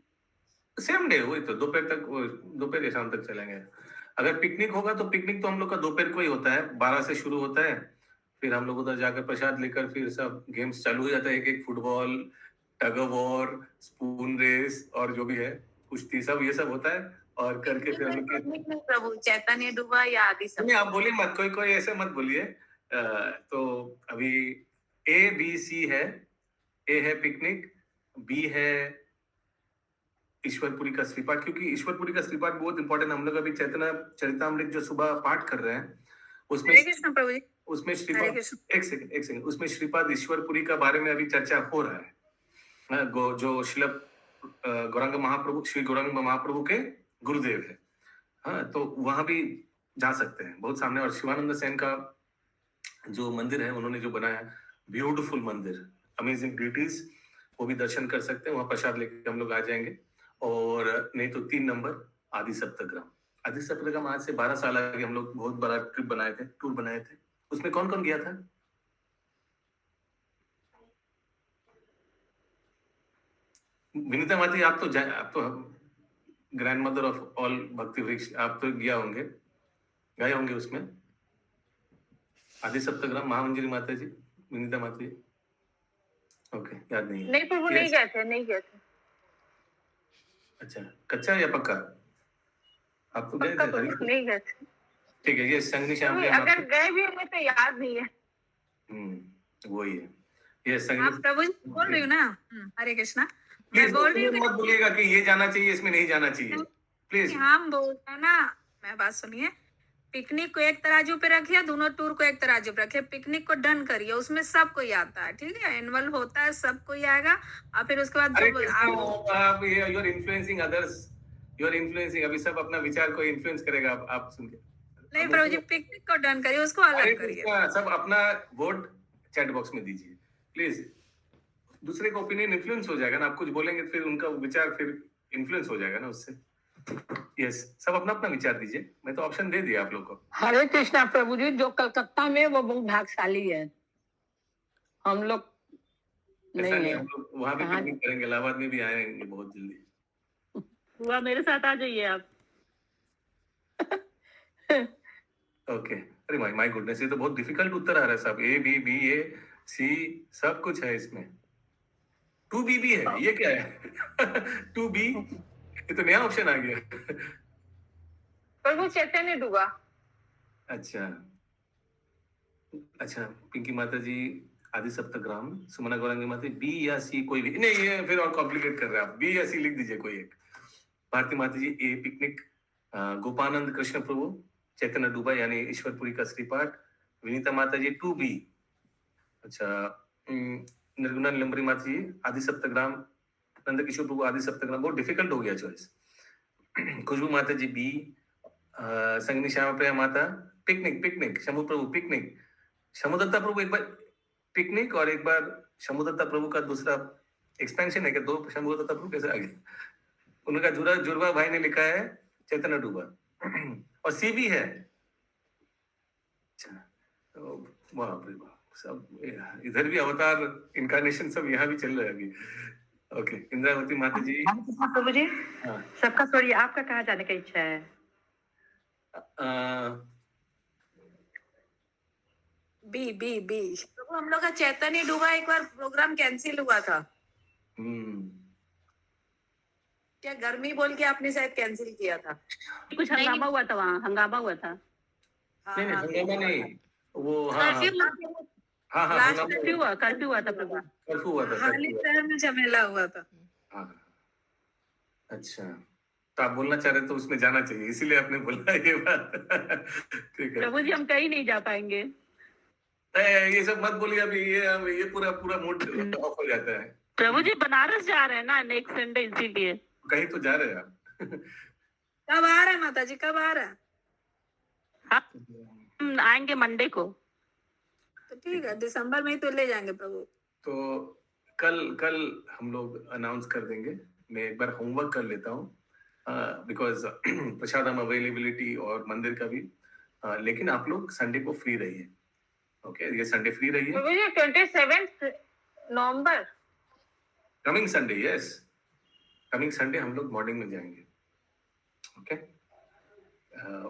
सेम डे, वही तो दोपहर तक, दोपहर या शाम तक चलेंगे। अगर पिकनिक होगा तो पिकनिक तो हम लोग का दोपहर को ही होता है, 12 से शुरू होता है। फिर हम लोग उधर जाकर प्रसाद लेकर फिर सब गेम्स चालू हो जाता है, एक football, tug of war, spoon race, और जो भी है कुश्ती, सब ये सब होता है। और करके फिर हम लोग पिकनिक में प्रभु चैतन्य डूबा या आदि सब? नहीं, आप बोलिए मत, कोई ऐसे मत बोलिए। तो अभी ABC है, A है पिकनिक, B है ईश्वरपुरी का श्रीपाठ, क्योंकि ईश्वरपुरी का श्रीपाठ बहुत इंपॉर्टेंट। हम लोग अभी चैतन्य चरितामृत जो सुबह पाठ कर रहे हैं, उसमें प्रभु जी, उसमें श्रीपाद, एक सेकंड, उसमें श्रीपाद ईश्वरपुरी का बारे में अभी चर्चा हो रहा है। जो श्री गौरांग महाप्रभु के गुरुदेव है। हाँ, तो वहां भी जा सकते हैं, बहुत सामने। और शिवानंद सेन का जो मंदिर है, उन्होंने जो बनाया, ब्यूटीफुल मंदिर, अमेजिंग ब्यूटीज, वो भी दर्शन कर सकते हैं। वहां प्रसाद लेके हम लोग आ जाएंगे। और नहीं तो 3 नंबर आदि सप्तग्राम आज से 12 साल आगे हम लोग बहुत बड़ा ट्रिप बनाए थे, टूर बनाए थे। उसमें कौन कौन गया था? विनीता माती, आप तो ग्रैंड मदर ऑफ ऑल भक्ति वृक्ष, आप तो गए होंगे उसमें। आदि सप्तग्राम, महामंजरी माता जी, विनीता माता जी, ओके, याद नहीं है। नहीं प्रभु, नहीं गए थे, नहीं गए थे। अच्छा, कच्चा या पक्का? आप तो गए पक्का थे प्रभु, हरिपुर? नहीं गए थे। ठीक है, ये संगनी श्याम प्रभु, प्रिया अगर माता। गए भी होंगे तो याद नहीं है। वही है। ये आप संगनी प्रभु जी बोल रही हूँ ना। हरे कृष्णा। मैं प्लीज बोल रही हूँ मत बोलिएगा कि ये जाना चाहिए, इसमें नहीं जाना चाहिए, प्लीज। कि हम बोलते हैं ना, मैं बात सुनिए। पिकनिक को एक तराजू पे रखिए, दोनों टूर को एक तराजू पे रखिए, पिकनिक को डन करिए, उसमें सब कोई आता है, ठीक है, एनुअल होता है, सब कोई आएगा। और फिर उसके बाद अरे जो कृष्णा, आप you are influencing others, you are influencing. अभी सब अपना विचार को इन्फ्लुएंस करेगा, आप सुन के। नहीं प्रभु जी, पिकनिक को डन करिए, उसको अरे अलग करिए। कृष्णा, सब अपना वोट चैट बॉक्स में दीजिए प्लीज। दूसरे का ओपिनियन इन्फ्लुएंस हो जाएगा ना, आप कुछ बोलेंगे तो फिर उनका विचार फिर इन्फ्लुएंस हो जाएगा ना उससे। यस, सब अपना अपना विचार दीजिए। मैं तो ऑप्शन दे दिया आप लोग को। हरे कृष्णा प्रभु जी, जो कलकत्ता में वो बहुत भाग्यशाली है, हम लोग ऐसा नहीं नहीं, है। हम लोग वहां भी कहाँ? पिकनिक करेंगे, इलाहाबाद में भी आएंगे बहुत जल्दी। हुआ मेरे साथ आ जाइए आप। ओके। अरे माय गुडनेस, ये तो बहुत डिफिकल्ट उत्तर आ रहा है साहब। ए बी बी ए सी सब कुछ है इसमें। 2B भी है, ये क्या है? 2B, ये तो नया ऑप्शन आ गया। प्रभु चैतन्य डूबा। अच्छा अच्छा, पिंकी माता जी आदि सप्तग्राम, सुमना गौरांगी माता बी या सी, कोई भी नहीं, ये फिर और कॉम्प्लिकेट कर रहे हैं आप। बी या सी लिख दीजिए कोई एक। भारती माता जी ए पिकनिक, गोपानंद कृष्ण प्रभु चैतन्य डूबा यानी ईश्वरपुरी का श्रीपाठ, विनीता माता जी 2B। अच्छा, निर्गुणा निलंबरी माता जी आदि सप्तग्राम, नंद किशोर प्रभु आदि सप्तग्राम, बहुत डिफिकल्ट हो गया चॉइस। खुशबू माता जी बी, संगनी श्यामा प्रिया माता पिकनिक, पिकनिक शंभू प्रभु पिकनिक, शमुदत्ता प्रभु एक बार पिकनिक और एक बार शमुदत्ता प्रभु का दूसरा एक्सपेंशन है कि दो शमुदत्ता प्रभु कैसे आ गए। उनका जुड़वा भाई ने लिखा है चैतन्य डूबा। और सी भी है। अच्छा, बाप रे बाप, सब इधर भी अवतार इनकारनेशन सब यहाँ भी चल रहा है अभी। ओके, इंद्रावती माता जी। हरे कृष्णा प्रभु जी, हाँ, सबका सॉरी, आपका कहाँ जाने की इच्छा है? B B B. प्रभु, हम लोग का चैतन्य डूबा एक बार प्रोग्राम कैंसिल हुआ था। क्या गर्मी बोल के आपने शायद कैंसिल किया था? कुछ हंगामा हुआ था वहाँ, हंगामा हुआ था। नहीं नहीं, हंगामा नहीं, वो हाँ हाँ कर्फ्यू हाँ हाँ, लास्ट हंगामा कर्फ्यू हुआ था प्रभु। कर्फ्यू हुआ था, हाल ही कर्फ्यू हुआ शहर में झमेला हुआ था। था। हाँ, अच्छा, तो आप बोलना चाह रहे तो उसमें जाना चाहिए, इसीलिए आपने बोला ये बात। ठीक है। प्रभु जी, हम कहीं नहीं जा पाएंगे। ये सब मत बोलिए अभी, ये पूरा पूरा मूड ऑफ हो जाता है। प्रभु जी बनारस जा रहे हैं ना नेक्स्ट संडे, इसीलिए। कहीं तो जा रहे हैं आप। कब आ रहा है माता जी, कब आ रहा है? हम आएंगे मंडे को। तो ठीक है, दिसंबर में ही तो ले जाएंगे प्रभु। तो कल हम लोग अनाउंस कर देंगे। मैं एक बार होमवर्क कर लेता हूँ, बिकॉज प्रसादम अवेलेबिलिटी और मंदिर का भी, लेकिन आप लोग संडे को फ्री रहिए। ओके, ये संडे फ्री रहिए। Prabhu ji 27 November coming Sunday, yes, coming Sunday हम लोग मॉर्निंग में जाएंगे। ओके,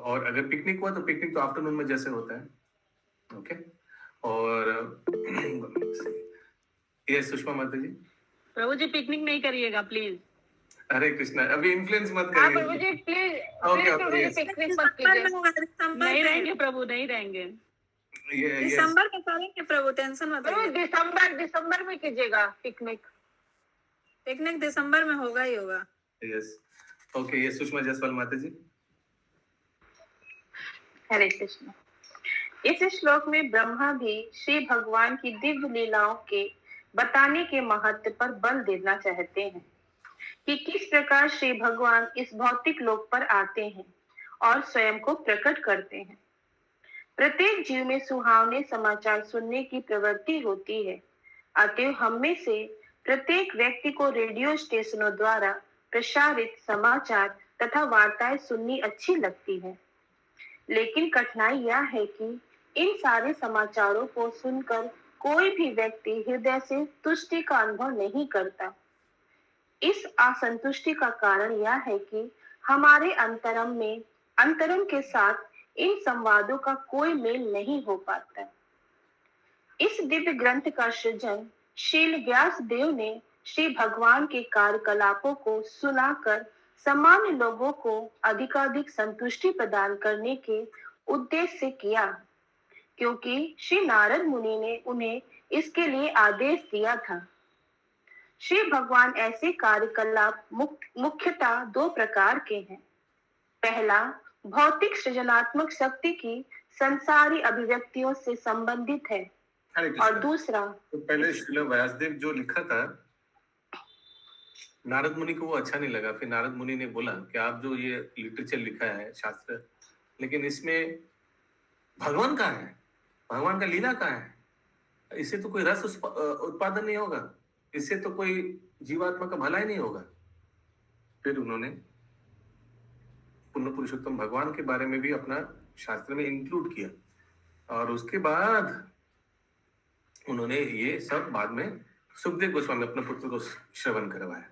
और अगर पिकनिक हुआ तो पिकनिक तो आफ्टरनून में जैसे होता है। ओके, और ये सुषमा माता जी। प्रभु जी पिकनिक नहीं करिएगा प्लीज। हरे कृष्णा, अभी इन्फ्लुएंस मत हाँ प्रभु करिए। जी please, okay, please Prabhu ji yes. Picnic मत कीजिए। नहीं रहेंगे प्रभु, नहीं रहेंगे। ये दिसंबर में करेंगे प्रभु, टेंशन मत प्रभु लीजिए। दिसंबर में कीजिएगा पिकनिक। पिकनिक दिसंबर में होगा ही होगा। यस, ओके, ये सुषमा जायसवाल माता जी। हरे कृष्ण। इस श्लोक में ब्रह्मा भी श्री भगवान की दिव्य लीलाओं के बताने के महत्व पर बल देना चाहते हैं कि किस प्रकार श्री भगवान इस भौतिक लोक पर आते हैं और स्वयं को प्रकट करते हैं। प्रत्येक जीव में सुहावने समाचार सुनने की प्रवृत्ति होती है, अतः हम में से प्रत्येक व्यक्ति को रेडियो स्टेशनों द्वारा प्रसारित समाचार तथा वार्ताएं सुननी अच्छी लगती है। लेकिन कठिनाई यह है कि इन सारे समाचारों को सुनकर कोई भी व्यक्ति हृदय से तुष्टि का अनुभव नहीं करता। इस असंतुष्टि का कारण यह है कि हमारे अंतरम के साथ इन संवादों का कोई मेल नहीं हो पाता। इस दिव्य ग्रंथ का सृजन शील व्यास देव ने श्री भगवान के कार्यकलापों को सुनाकर सामान्य लोगों को अधिकाधिक संतुष्टि प्रदान करने के उद्देश्य से किया, क्योंकि श्री नारद मुनि ने उन्हें इसके लिए आदेश दिया था। श्री भगवान ऐसे कार्यकलाप मुख्यतः दो प्रकार के हैं। पहला भौतिक सृजनात्मक शक्ति की संसारी अभिव्यक्तियों से संबंधित है, हरे और कृष्ण। दूसरा तो पहले श्रील व्यासदेव जो लिखा था, नारद मुनि को वो अच्छा नहीं लगा। फिर नारद मुनि ने बोला कि आप जो ये लिटरेचर लिखा है, शास्त्र, लेकिन इसमें भगवान कहाँ है, भगवान का लीला कहाँ है? इससे तो कोई रस उत्पादन नहीं होगा, इससे तो कोई जीवात्मा का भला ही नहीं होगा। फिर उन्होंने पुण्य पुरुषोत्तम भगवान के बारे में भी अपना शास्त्र में इंक्लूड किया, और उसके बाद उन्होंने ये सब बाद में सुखदेव गोस्वामी अपने पुत्र को श्रवण करवाया।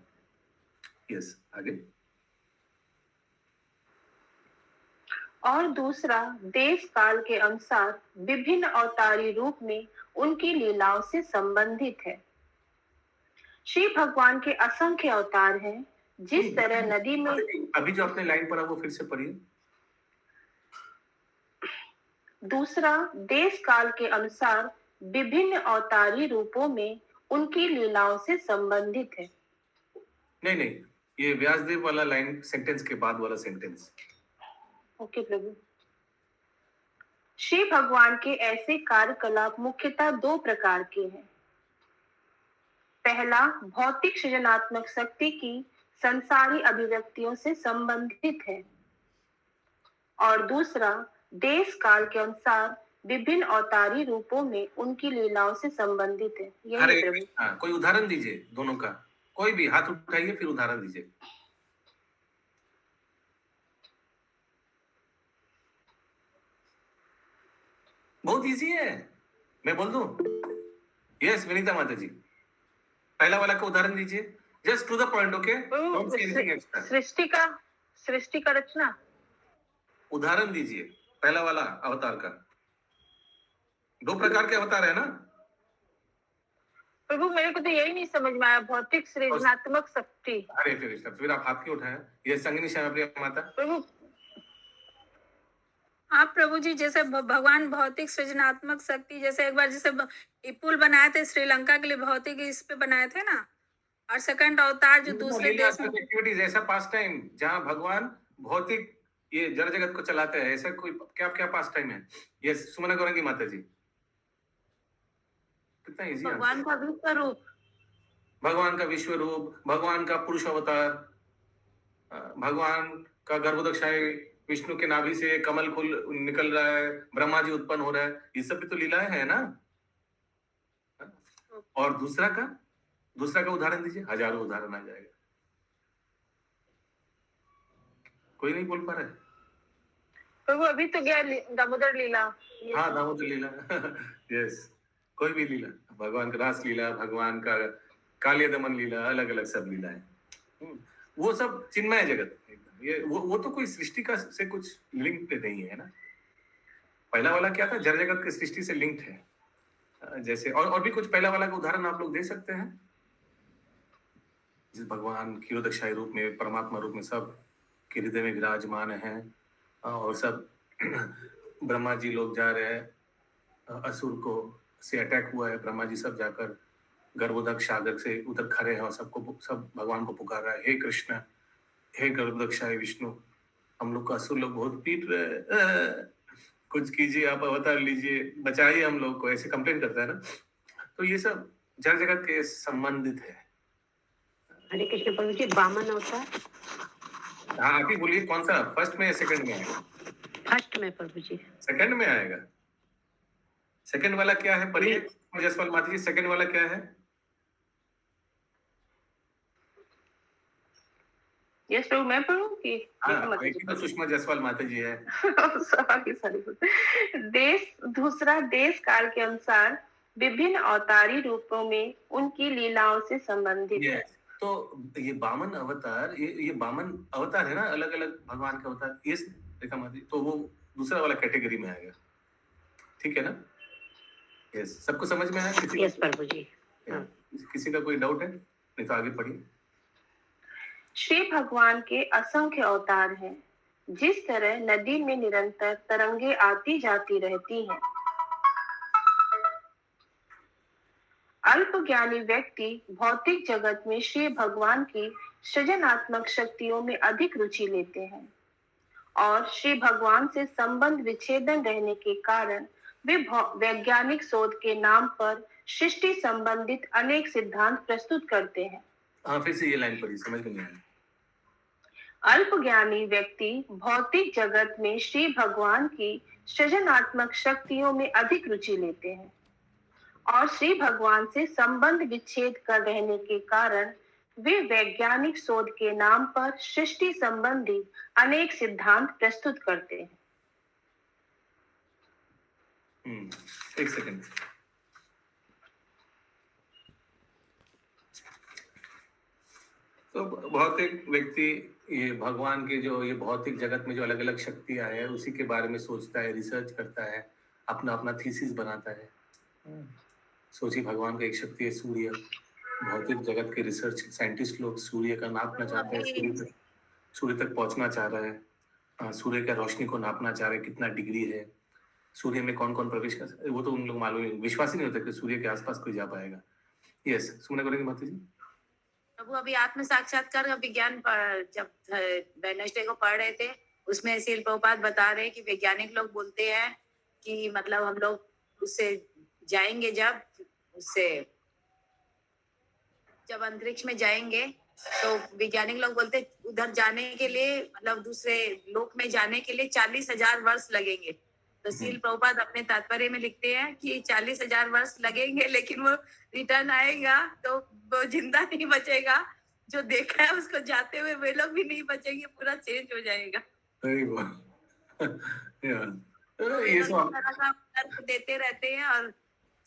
यस, आगे। और दूसरा देश काल के अनुसार विभिन्न अवतारी रूप में उनकी लीलाओं से संबंधित है। श्री भगवान के असंख्य अवतार हैं। जिस तरह नदी में अभी जो आपने लाइन पढ़ा वो फिर से पढ़िए। दूसरा देश काल के अनुसार विभिन्न अवतारी रूपों में उनकी लीलाओं से संबंधित है। नहीं नहीं, ये व्यासदेव वाला लाइन सेंटेंस के बाद वाला सेंटेंस। ओके प्रभु। श्री भगवान के ऐसे कार्यकलाप मुख्यतः दो प्रकार के हैं। पहला भौतिक सृजनात्मक शक्ति की संसारी अभिव्यक्तियों से संबंधित है, और दूसरा देश काल के अनुसार विभिन्न अवतारी रूपों में उनकी लीलाओं से संबंधित है। यही प्रभु। हाँ, कोई उदाहरण दीजिए दोनों का, कोई भी हाथ उठाइए फिर उदाहरण दीजिए। बहुत इजी है, मैं बोल दूं? यस विनीता माता जी, पहला वाला का उदाहरण दीजिए, just to the point. Okay, don't say anything extra. सृष्टि का रचना उदाहरण दीजिए पहला वाला अवतार का। दो प्रकार के अवतार है ना प्रभु। मेरे को तो यही नहीं समझ में आया, भौतिक सृजनात्मक शक्ति। अरे फिर आप हाथ क्यों उठाए? ये संगिनी श्यामप्रिया माता। प्रभु आप प्रभु जी, जैसे भगवान भौतिक सृजनात्मक शक्ति, जैसे एक बार जैसे पुल बनाए थे श्रीलंका के लिए, भौतिक इस पे बनाए थे ना, और सेकंड अवतार जो दूसरे देश में एक्टिविटीज, ऐसा पास टाइम जहाँ भगवान भौतिक ये जड़ जगत को चलाते हैं, ऐसा कोई क्या क्या पास टाइम है? ये सुमना गौरंगी माता जी, कितना इजी। भगवान का विश्व रूप, भगवान का विश्व रूप, भगवान का पुरुष अवतार, भगवान का गर्भोदक्षाय, विष्णु के नाभि से कमल फूल निकल रहा है, ब्रह्मा जी उत्पन्न हो रहा है, ये सब भी तो लीलाएं है ना। और दूसरा का उदाहरण दीजिए, हजारों उदाहरण आ जाएगा। कोई नहीं बोल पा रहा है प्रभु। अभी तो गया दामोदर लीला। हाँ, दामोदर लीला। यस, कोई भी लीला, भगवान का रास लीला, भगवान का कालिया दमन लीला, अलग अलग सब लीलाएं, वो सब चिन्मय जगत। ये वो तो कोई सृष्टि का से कुछ लिंक नहीं है ना। पहला वाला क्या था, जड़ जगत की सृष्टि से लिंक्ड है। जैसे और भी कुछ पहला वाला का उदाहरण आप लोग दे सकते हैं, जिस भगवान क्षीरोदक्षाई रूप में, परमात्मा रूप में सब के हृदय में विराजमान है, और सब ब्रह्मा जी लोग जा रहे हैं, असुर को से अटैक हुआ है, ब्रह्मा जी सब जाकर गर्भोदक सागर से उधर खड़े हैं और सब भगवान को पुकार रहा है, हे कृष्ण, हे गर्भोदक्षाय विष्णु, हम लोग को असुर लोग बहुत पीट रहे, कुछ कीजिए, आप अवतार लीजिए, बचाइए हम लोग को, ऐसे कंप्लेन करता है ना। तो ये सब जड़ जगत के संबंधित है। हरे कृष्ण प्रभु जी। वामन अवतार, हाँ आप ही बोलिए, कौन सा, फर्स्ट में या सेकंड में आएगा? फर्स्ट में प्रभु जी। सेकंड में आएगा। सेकंड वाला क्या है? पढ़िए जसवाल माता जी, सेकंड वाला क्या है? यस प्रभु, मैं पढ़ूंगी। तो सुषमा जायसवाल माता जी है। दूसरा देश काल के अनुसार विभिन्न अवतारी रूपों में उनकी लीलाओं से संबंधित है। तो ये वामन अवतार, ये वामन अवतार है ना, अलग अलग भगवान का अवतार, ये देखा माता जी, तो वो दूसरा वाला कैटेगरी में आएगा, ठीक है ना? यस, सबको समझ में आया? यस प्रभु जी। किसी का कोई डाउट है? नहीं तो आगे पढ़िए। श्री भगवान के असंख्य अवतार हैं। जिस तरह नदी में निरंतर तरंगे आती जाती रहती हैं, अल्पज्ञानी व्यक्ति भौतिक जगत में श्री भगवान की सृजनात्मक शक्तियों में अधिक रुचि लेते हैं और श्री भगवान से संबंध विच्छेदन रहने के कारण वे वैज्ञानिक शोध के नाम पर सृष्टि संबंधित अनेक सिद्धांत प्रस्तुत करते हैं। हाँ, फिर से ये लाइन पढ़ी, समझ में नहीं आया। अल्पज्ञानी व्यक्ति भौतिक जगत में श्री भगवान की सृजनात्मक शक्तियों में अधिक रुचि लेते हैं और श्री भगवान से संबंध विच्छेद कर रहने के कारण वे वैज्ञानिक शोध के नाम पर सृष्टि संबंधी अनेक सिद्धांत प्रस्तुत करते हैं। एक सेकंड। तो भौतिक व्यक्ति ये भगवान के जो ये भौतिक जगत में जो अलग अलग शक्तियां हैं उसी के बारे में सोचता है, रिसर्च करता है, अपना अपना थीसिस बनाता है। सोचिए, भगवान का एक शक्ति है सूर्य। भौतिक जगत के रिसर्च साइंटिस्ट लोग सूर्य का नापना चाहते हैं, सूर्य तक पहुंचना चाह रहा है, सूर्य का रोशनी को नापना चाह रहे हैं, कितना डिग्री है, सूर्य में कौन कौन प्रवेश कर सकता है। वो तो उन लोग मालूम है, विश्वास ही नहीं होता कि सूर्य के आसपास कोई जा पाएगा। यस, सुनने करेंगे माता जी। प्रभु अभी आत्म साक्षात्कार का विज्ञान जब वेडनेसडे को पढ़ रहे थे, उसमें श्रील प्रभुपाद बता रहे कि वैज्ञानिक लोग बोलते हैं कि मतलब हम लोग उससे जाएंगे, जब अंतरिक्ष में जाएंगे तो वैज्ञानिक लोग बोलते उधर जाने के लिए मतलब दूसरे लोक में जाने के लिए 40,000 वर्ष लगेंगे। तो श्रील प्रभुपाद अपने तात्पर्य में लिखते हैं कि 40,000 वर्ष लगेंगे, लेकिन वो रिटर्न आएगा तो वो जिंदा नहीं बचेगा। जो देखा है उसको जाते हुए वे लोग भी नहीं बचेंगे, पूरा चेंज हो जाएगा। ये तर्क देते रहते हैं और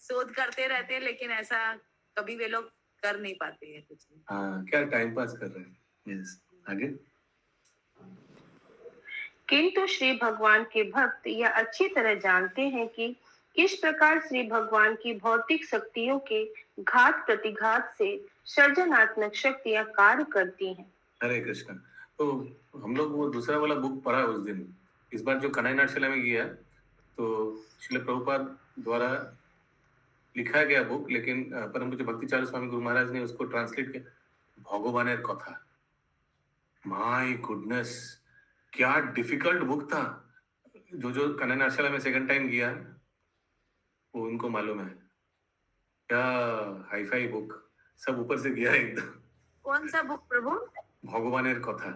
शोध करते रहते हैं, लेकिन ऐसा कभी वे लोग कर नहीं पाते हैं कुछ नहीं। हाँ, क्या टाइम पास कर रहे हैं। यस, आगे। किंतु श्री भगवान के भक्त यह अच्छी तरह जानते हैं कि किस प्रकार श्री भगवान की भौतिक शक्तियों के घात प्रतिघात से सृजनात्मक शक्तियां कार्य करती हैं। हरे कृष्ण। तो हम लोग वो दूसरा वाला बुक पढ़ा उस दिन। इस बार जो कन्हैया नाट्यशाला में गया तो श्रील प्रभुपाद द्वारा लिखा गया बुक, लेकिन परम पूज्य भक्ति चारू स्वामी गुरु महाराज ने उसको ट्रांसलेट किया। भगवानेर कथा। माय गुडनेस, क्या डिफिकल्ट बुक था। जो कन्हैया नाट्यशाला में सेकंड टाइम गया वो उनको मालूम है, क्या हाईफाई बुक, सब ऊपर से गया एकदम। कौन सा बुक प्रभु? भगवानेर कथा।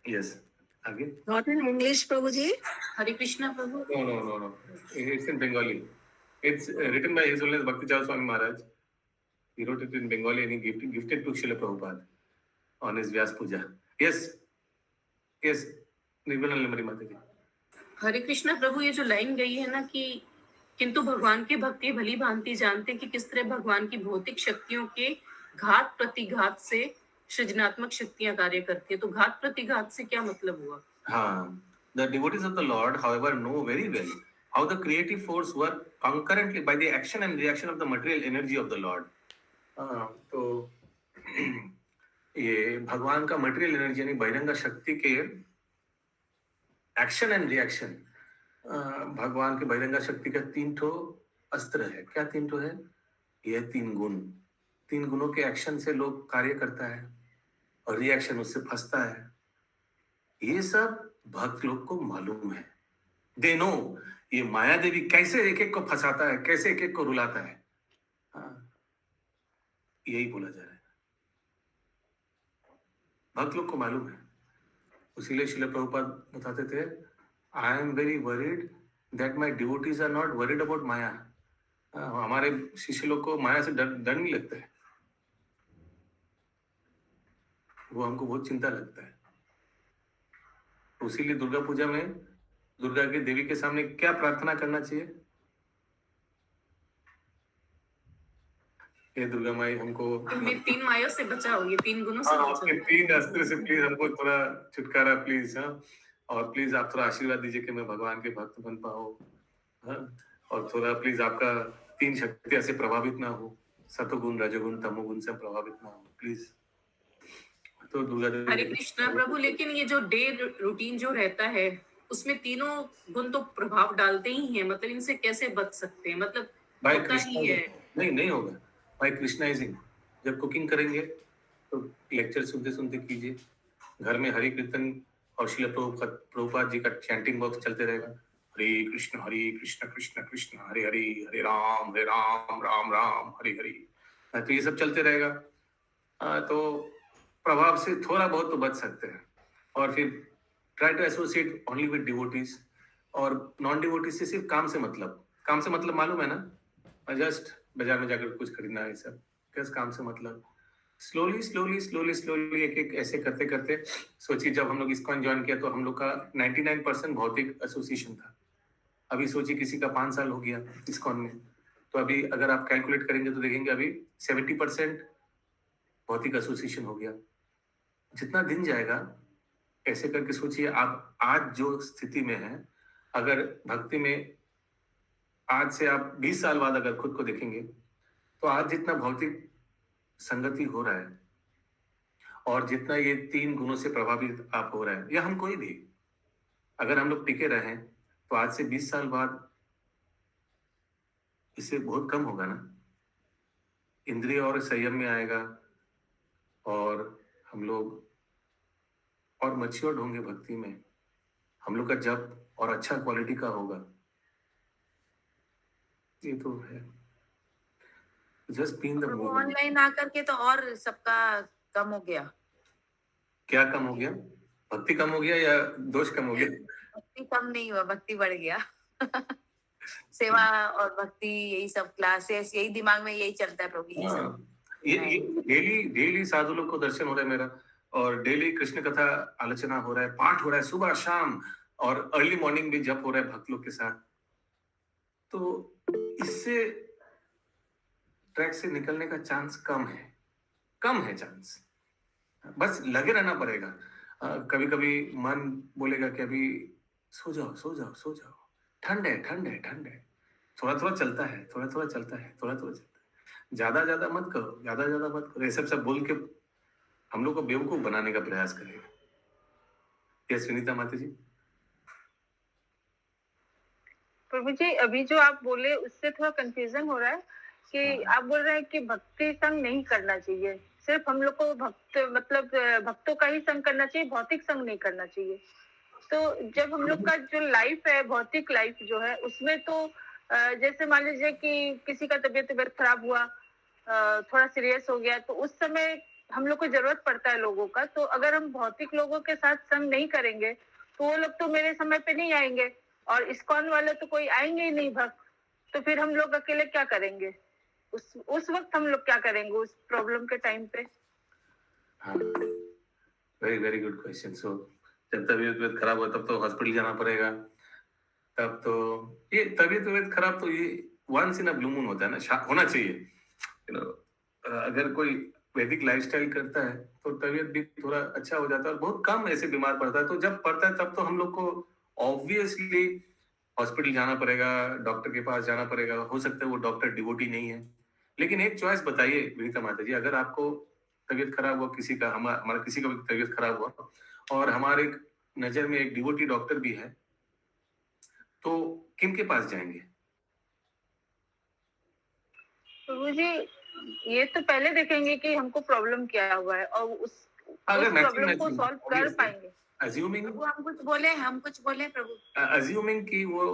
यस, आगे। Not in English, Prabhuji. Hare Krishna Prabhu. No. It's in Bengali. It's written by His Holiness Bhakti Charu Swami Maharaj. He wrote it in Bengali and he gifted to Srila Prabhupada on his Vyas Puja. Yes. Nirmala नंबरी माता जी। हरे कृष्णा प्रभु, ये जो line गई है ना कि किंतु भगवान की भक्ति भली भांति जानते कि किस तरह भगवान की भौतिक शक्तियों के घात प्रतिघात से सृजनात्मक शक्तियां कार्य करती है। तो घात प्रतिघात से क्या मतलब हुआ? हाँ, the devotees of the Lord, however, know very well how the creative force work concurrently by the action and reaction of the material energy of the Lord. तो ये भगवान का मटेरियल एनर्जी यानी बहिरंग शक्ति के एक्शन एंड रिएक्शन, भगवान के बहिरंग शक्ति का 3 ठो अस्त्र है। क्या 3 ठो है? ये 3 गुण। 3 गुणों के एक्शन से लोग कार्य करता है और रिएक्शन उससे फंसता है। ये सब भक्त लोग को मालूम है। दे नो ये माया देवी कैसे एक एक को फंसाता है, कैसे एक एक को रुलाता है। यही बोला जा रहा है, भक्त लोग को मालूम है। इसीलिए श्रील प्रभुपाद बताते थे, I am very worried that my devotees are not worried about maya. हमारे शिष्य लोग को माया से डर नहीं लगता है, वो हमको बहुत चिंता लगता है। उसीलिए दुर्गा पूजा में दुर्गा की देवी के सामने क्या प्रार्थना करना चाहिए? हे दुर्गा माई हमको मैं 3 माया से बचाओ, ये 3 गुणों से बचाओ। आपके 3 अस्त्र से प्लीज हमको थोड़ा छुटकारा प्लीज। और प्लीज आप थोड़ा आशीर्वाद दीजिए कि मैं भगवान के भक्त बन पाऊं। और थोड़ा प्लीज आपका तीन शक्तियां से प्रभावित ना हो, सतोगुण रजोगुण तमोगुण से प्रभावित ना हो प्लीज। तो दुर्गा देवी हरे कृष्णा प्रभु, लेकिन ये जो डे रूटीन जो रहता है उसमें तीनों गुण तो प्रभाव डालते ही हैं, मतलब इनसे कैसे बच सकते हैं, मतलब बाय होता कृष्णा ही है। नहीं होगा। बाय कृष्णाइजिंग, जब कुकिंग करेंगे तो लेक्चर सुनते सुनते कीजिए, घर में हरि कीर्तन और श्रील प्रभुपाद जी का चैंटिंग बॉक्स चलते रहेगा, हरे कृष्ण कृष्ण कृष्ण हरे हरे, हरे राम राम राम हरे हरे। तो ये सब चलते रहेगा। तो प्रभाव से थोड़ा बहुत तो बच सकते हैं। और फिर try to associate only with devotees, और नॉन डिवोटीज से सिर्फ काम से मतलब मालूम है ना, जस्ट बाजार में जाकर कुछ खरीदना है, सब कैसे काम से मतलब। स्लोली एक एक ऐसे करते करते सोचिए, जब हम लोग इस्कॉन ज्वाइन किया तो हम लोग का 99% भौतिक एसोसिएशन था। अभी सोचिए किसी का 5 साल हो गया इस्कॉन में, तो अभी अगर आप कैलकुलेट करेंगे तो देखेंगे अभी 70% भौतिक एसोसिएशन हो गया। जितना दिन जाएगा ऐसे करके सोचिए, आप आज जो स्थिति में हैं, अगर भक्ति में आज से आप 20 साल बाद अगर खुद को देखेंगे तो आज जितना भौतिक संगति हो रहा है और जितना ये 3 गुणों से प्रभावित आप हो रहे हैं, या हम कोई भी अगर हम लोग टिके रहे तो आज से 20 साल बाद इससे बहुत कम होगा ना, इंद्रिय और संयम में आएगा और हम लोग और मैच्योर्ड होंगे भक्ति में, हम लोग का जप और अच्छा क्वालिटी का होगा। ये तो है, just be in the mood. Online आकर के तो और सबका कम हो गया। क्या कम हो गया? भक्ति कम हो गया या दोष कम हो गया? भक्ति कम नहीं हुआ, भक्ति बढ़ गया। सेवा और भक्ति यही सब क्लासेस, यही दिमाग में यही चलता है प्रभु, यही सब। ये डेली साधु लोग को दर्शन हो रहा है मेरा, और डेली कृष्ण कथा आलोचना हो रहा है, पाठ हो रहा है सुबह शाम, और अर्ली मॉर्निंग भी जप हो रहा है भक्त लोग के साथ। तो इससे ट्रैक से निकलने का चांस कम है चांस, बस लगे रहना पड़ेगा। कभी कभी मन बोलेगा कि अभी सो जाओ, ठंड है, थोड़ा चलता है, ज्यादा मत करो, ये सब बोल के हम लोग को बेवकूफ बनाने का प्रयास करेगा। यस विनीता माता जी। प्रभु जी, अभी जो आप बोले उससे थोड़ा कंफ्यूजन हो रहा है कि आप बोल रहे हैं कि भक्ति संग नहीं करना चाहिए, सिर्फ हम लोग को भक्तों का ही संग करना चाहिए, भौतिक संग नहीं करना चाहिए। तो जब हम लोग का जो लाइफ है, भौतिक लाइफ जो है, उसमें तो जैसे मान लीजिए कि किसी का तबीयत खराब हुआ, थोड़ा सीरियस हो गया, तो उस समय हम लोग को जरूरत पड़ता है लोगों का। तो अगर हम भौतिक लोगों के साथ संग नहीं करेंगे तो वो लोग तो मेरे समय पे नहीं आएंगे, और इस्कॉन वाले तो कोई आएंगे ही नहीं भक्त, तो फिर हम लोग अकेले क्या करेंगे? उस वक्त हम लोग क्या करेंगे उस प्रॉब्लम के टाइम पे? Very very good question. So जब तबीयत खराब हो तब तो हॉस्पिटल जाना पड़ेगा, तब तो ये तबीयत खराब तो ये once in a blue moon होता है ना, होना चाहिए। अगर कोई वैदिक लाइफस्टाइल करता है तो तबीयत भी थोड़ा अच्छा हो जाता है और बहुत कम ऐसे बीमार पड़ता है। तो जब पड़ता है तब तो हम लोग को ऑब्वियसली हॉस्पिटल जाना पड़ेगा, डॉक्टर के पास जाना पड़ेगा। हो सकता है वो डॉक्टर डिवोटी नहीं है, लेकिन एक चॉइस बताइए विनीता माता जी, अगर आपको तबीयत खराब हुआ, किसी का हमारा किसी का भी तबीयत खराब हुआ और हमारे नजर में एक डिवोटी डॉक्टर भी है, तो किन के पास जाएंगे? प्रभु जी, ये तो पहले देखेंगे कि हमको प्रॉब्लम क्या हुआ है और उस प्रॉब्लम को सॉल्व कर पाएंगे। अज्यूमिंग हम कुछ बोले प्रभु, अज्यूमिंग कि वो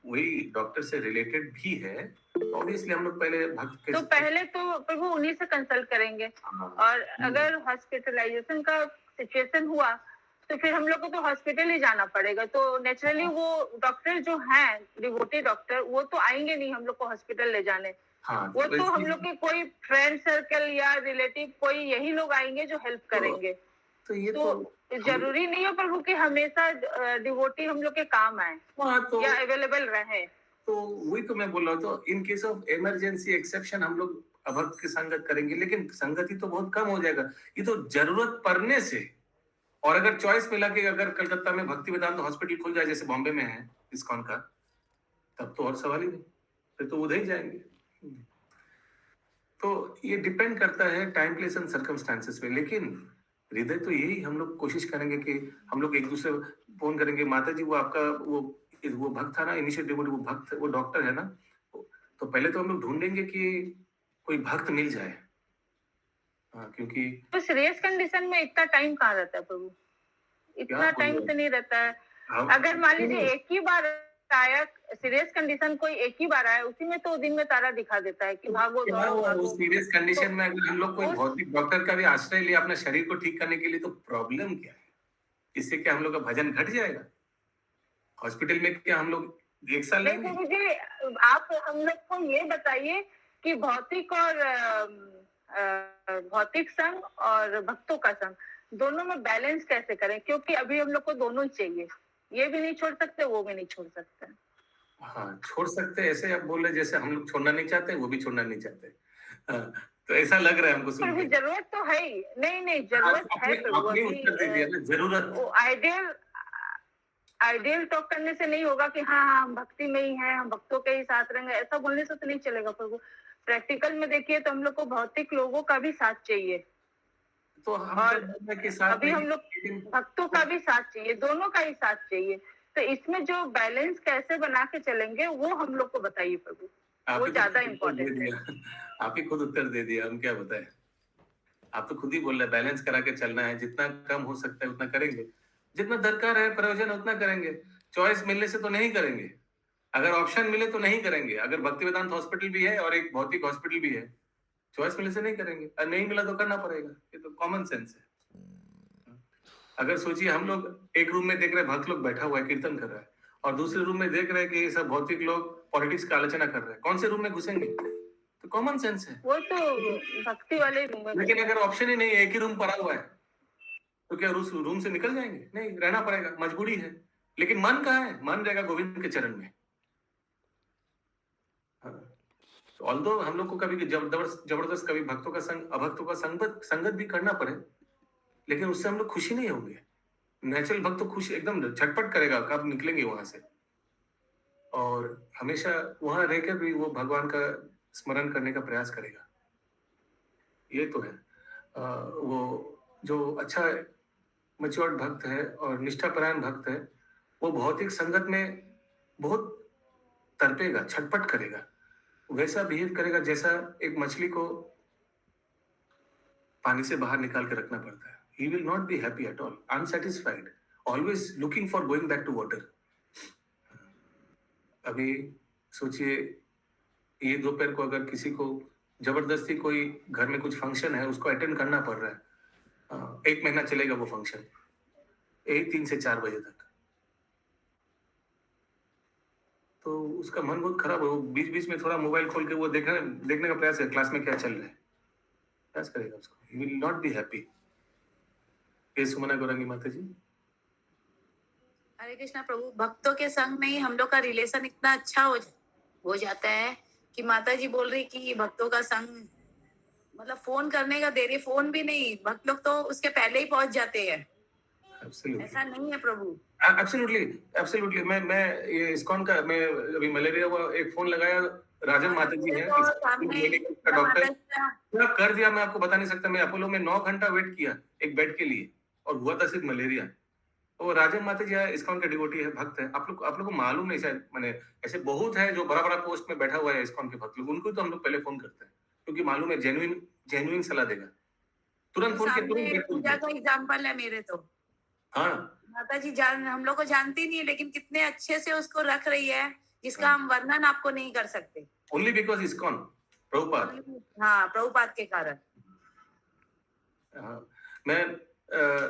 वही डॉक्टर से रिलेटेड भी है, ऑब्वियसली हम लोग पहले भक्त के तो पहले तो प्रभु उन्हीं से कंसल्ट करेंगे। और अगर हॉस्पिटलाइजेशन का सिचुएशन हुआ तो फिर हम लोग को तो हॉस्पिटल ही जाना पड़ेगा। तो नेचुरली वो डॉक्टर जो हैं, डिवोटी डॉक्टर, वो तो आएंगे नहीं हम लोग को हॉस्पिटल ले जाने। वो तो हम लोग के कोई फ्रेंड सर्कल या रिलेटिव, कोई यही लोग आएंगे जो हेल्प करेंगे। तो ये तो जरूरी नहीं है प्रभु कि हमेशा डिवोटी हम लोग के काम आए या अवेलेबल रहे। तो वही तो मैं बोल रहा हूँ, तो in case of emergency exception हम लोग अभक्त की संगत करेंगे, लेकिन संगति तो बहुत कम हो जाएगा। ये तो जरूरत पड़ने से, और अगर चॉइस मिला कि अगर कलकत्ता में भक्ति वेदांत हॉस्पिटल खुल जाए जैसे बॉम्बे में है इस्कॉन का, तब तो और सवाल ही नहीं, फिर तो उधर ही जाएंगे। तो ये डिपेंड करता है टाइम प्लेस एंड सर्कमस्टांसेस पे, लेकिन हृदय तो यही हम लोग कोशिश करेंगे कि हम लोग एक दूसरे फोन करेंगे, माता जी वो आपका वो भक्त था ना, इनिशिएटिव वो भक्त वो डॉक्टर है ना, तो पहले तो हम लोग ढूंढेंगे कि कोई भक्त मिल जाए। हाँ, क्योंकि तो सीरियस कंडीशन में इतना टाइम कहाँ रहता है प्रभु? इतना क्या टाइम बोल तो नहीं रहता है। हम- अगर मान लीजिए एक ही बार आया सीरियस कंडीशन, कोई एक ही बार आया, उसी में तो दिन में तारा दिखा देता है कि भागो क्या दौड़ो हुआ भागो। उस सीरियस कंडीशन तो में अगर हम लोग कोई उस- भौतिक डॉक्टर का भी आश्रय लिया अपने शरीर को ठीक करने के लिए, तो प्रॉब्लम क्या है? इससे क्या हम लोग का भजन घट जाएगा? हॉस्पिटल में क्या हम लोग एक साल नहीं लेंगे? तो मुझे आप हम लोग को ये बताइए कि भौतिक और भौतिक संग और भक्तों का संग दोनों में बैलेंस कैसे करें? क्योंकि अभी हम लोग को दोनों ही चाहिए, ये भी नहीं छोड़ सकते, वो भी नहीं छोड़ सकते। हाँ, छोड़ सकते हैं, ऐसे आप बोल रहे जैसे हम लोग छोड़ना नहीं चाहते, वो भी छोड़ना नहीं चाहते। हाँ, तो ऐसा लग रहा है हमको पर सुन भी के। जरूरत तो है ही। नहीं जरूरत है प्रभु। आपने अभी उत्तर दे दिया ना, जरूरत। वो आइडियल टॉक करने से नहीं होगा कि हाँ हम भक्ति में ही हैं, हम भक्तों के ही साथ रहेंगे, ऐसा बोलने से तो नहीं चलेगा प्रभु। प्रैक्टिकल में देखिए तो हम लोग को भौतिक लोगों का भी साथ चाहिए तो हम और सब के साथ अभी हम नहीं, लोग लेकिन भक्तों का भी साथ चाहिए, दोनों का ही साथ चाहिए। तो इसमें जो बैलेंस कैसे बना के चलेंगे वो हम लोग को बताइए प्रभु, आप वो ही ज्यादा खुद उत्तर दे इम्पोर्टेंट है। दिया। आप ही खुद उत्तर दे दिया, हम क्या बताएं। आप तो खुद ही बोल रहे हैं बैलेंस करा के चलना है, जितना कम हो सकता है उतना करेंगे, जितना दरकार है प्रयोजन उतना करेंगे। चॉइस मिलने से तो नहीं करेंगे, अगर ऑप्शन मिले तो नहीं करेंगे। अगर भक्ति वेदांत हॉस्पिटल भी है और एक भौतिक हॉस्पिटल भी है, चॉइस मिलने से नहीं करेंगे, और नहीं मिला तो करना पड़ेगा। ये तो कॉमन सेंस है। अगर सोचिए हम लोग एक रूम में देख रहे हैं भक्त लोग बैठा हुआ है कीर्तन कर रहा है, और दूसरे रूम में देख रहे हैं कि ये सब भौतिक लोग पॉलिटिक्स का आलोचना कर रहे हैं, कौन से रूम में घुसेंगे? तो कॉमन सेंस है। वो तो भक्ति वाले रूम में। लेकिन अगर ऑप्शन ही नहीं है, एक ही रूम पड़ा हुआ है, तो क्या उस रूम से निकल जाएंगे? नहीं, रहना पड़ेगा, मजबूरी है। लेकिन मन कहाँ है? मन रहेगा गोविंद के चरण में। ऑल्दो हम लोग को कभी जबरदस्त कभी भक्तों का संग अभक्तों का संगत भी करना पड़े, लेकिन उससे हम लोग खुशी नहीं होंगे। नेचुरल भक्त तो खुश एकदम झटपट करेगा कब निकलेंगे वहां से, और हमेशा वहां रहकर भी वो भगवान का स्मरण करने का प्रयास करेगा। ये तो है। वो जो अच्छा मैच्योर्ड भक्त है और निष्ठापरायण भक्त है, वो भौतिक संगत में बहुत तड़पेगा, छटपट करेगा, वैसा बिहेव करेगा जैसा एक मछली को पानी से बाहर निकाल के रखना पड़ता है। He will not be happy at all, unsatisfied, always looking for going back to water. अभी सोचिए, ये दोपहर को अगर किसी को जबरदस्ती कोई घर में कुछ फंक्शन है, उसको अटेंड करना पड़ रहा है, 1 महीना चलेगा वो फंक्शन, यही 3 से 4 बजे तक, तो उसका मन बहुत खराब है। वो बीच बीच में थोड़ा मोबाइल खोल के वो देखने का प्रयास है क्लास में क्या चल रहा है, प्रयास करेगा उसको। He will not be happy. ये सुमना गौरांगी माता जी। हरे कृष्णा प्रभु, भक्तों के संग में ही हम लोग का रिलेशन इतना अच्छा हो जाता है कि माता जी बोल रही कि भक्तों का संग मतलब फोन करने का देरी, फोन भी नहीं, भक्त लोग तो उसके पहले ही पहुंच जाते हैं। Absolutely. ऐसा नहीं है प्रभु। एब्सोल्युटली। मैं ये इस्कॉन का, मैं अभी मलेरिया हुआ, एक फोन लगाया, राजन माता जी है तो सामने डॉक्टर, माता क्या कर दिया मैं आपको बता नहीं सकता। मैं अपोलो में 9 घंटा वेट किया एक बेड के लिए, और हुआ था सिर्फ मलेरिया। वो राजन माता जी है, इस्कॉन का डिवोटी है, भक्त है। आप लोग को मालूम नहीं शायद, मैंने ऐसे बहुत है जो बड़ा पोस्ट में बैठा हुआ है इस्कॉन के भक्त लोग, उनको तो हम लोग पहले फोन करते हैं, क्योंकि मालूम है जेन्युइन सलाह देगा। तुरंत फोन के सामने तुरंत पूजा का एग्जाम्पल है मेरे तो। हाँ, माता जी हम लोग को जानती नहीं है, लेकिन कितने अच्छे से उसको रख रही है, जिसका हम वर्णन आपको नहीं कर सकते। Only because ISKCON Prabhupada. हाँ, प्रभुपाद के कारण। हाँ, मैं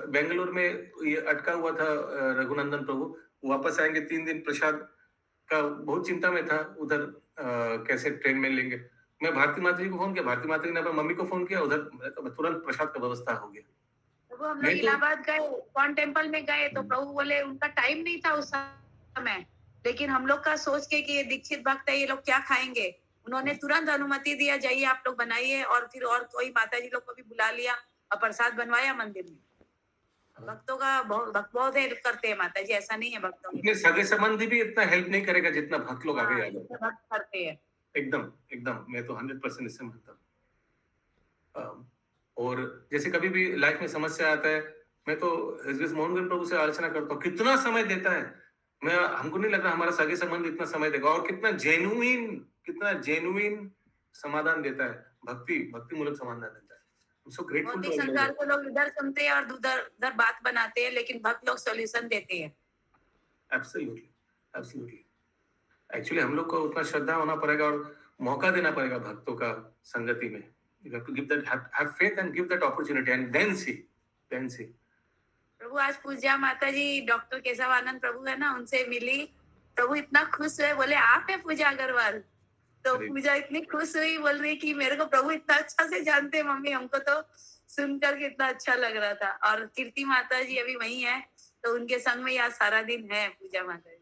बेंगलुरु में ये अटका हुआ था, रघुनंदन प्रभु वापस आएंगे 3 दिन, प्रसाद का बहुत चिंता में था उधर, कैसे ट्रेन में लेंगे। मैं भारती माता जी को फोन किया, भारती माता जी ने अपनी मम्मी को फोन किया, उधर तुरंत प्रसाद का व्यवस्था हो गया। प्रभु हम लोग इलाहाबाद गए, इस्कॉन टेम्पल में गए, तो प्रभु बोले उनका टाइम नहीं था उस समय, लेकिन हम लोग का सोच के कि ये दीक्षित भक्त है, ये लोग क्या खाएंगे, उन्होंने तुरंत अनुमति दिया, जाइए आप लोग बनाइए, और फिर और कोई माता जी लोग को भी बुला लिया और प्रसाद बनवाया मंदिर में। भक्तों का बहुत हेल्प करते हैं माता जी, ऐसा नहीं है भक्तों अपने सगे संबंधी भी इतना हेल्प नहीं करेगा जितना भक्त लोग आगे आ जाते हैं। भक्त करते हैं। एकदम एकदम, मैं तो 100% इससे मानता हूँ। और जैसे कभी भी लाइफ में समस्या आता है, मैं तो हिजगीस मोहन प्रभु से आलोचना करता हूँ, कितना समय देता है। मैं हमको नहीं लग रहा हमारा सगे संबंध इतना समय देगा, और कितना जेन्युइन समाधान देता है, भक्ति मूलक समाधान देता है। I'm so grateful भौतिक to our संसार Lord. को लोग इधर सुनते हैं और उधर उधर बात बनाते हैं, लेकिन भक्त लोग सॉल्यूशन देते हैं। Absolutely, absolutely. एक्चुअली हम लोग को उतना श्रद्धा होना पड़ेगा और मौका देना पड़ेगा भक्तों का संगति में। You have to give that, have faith and give that opportunity and then see. प्रभु आज पूजा माता जी डॉक्टर केशवानंद प्रभु है ना, उनसे मिली। प्रभु इतना खुश हुए, बोले आप है पूजा अग्रवाल। तो अरे। पूजा इतनी खुश हुई, बोल रही कि मेरे को प्रभु इतना अच्छा से जानते हैं मम्मी, हमको तो सुनकर के इतना अच्छा लग रहा था। और कीर्ति माता जी अभी वही है, तो उनके संग में आज सारा दिन है पूजा माता जी।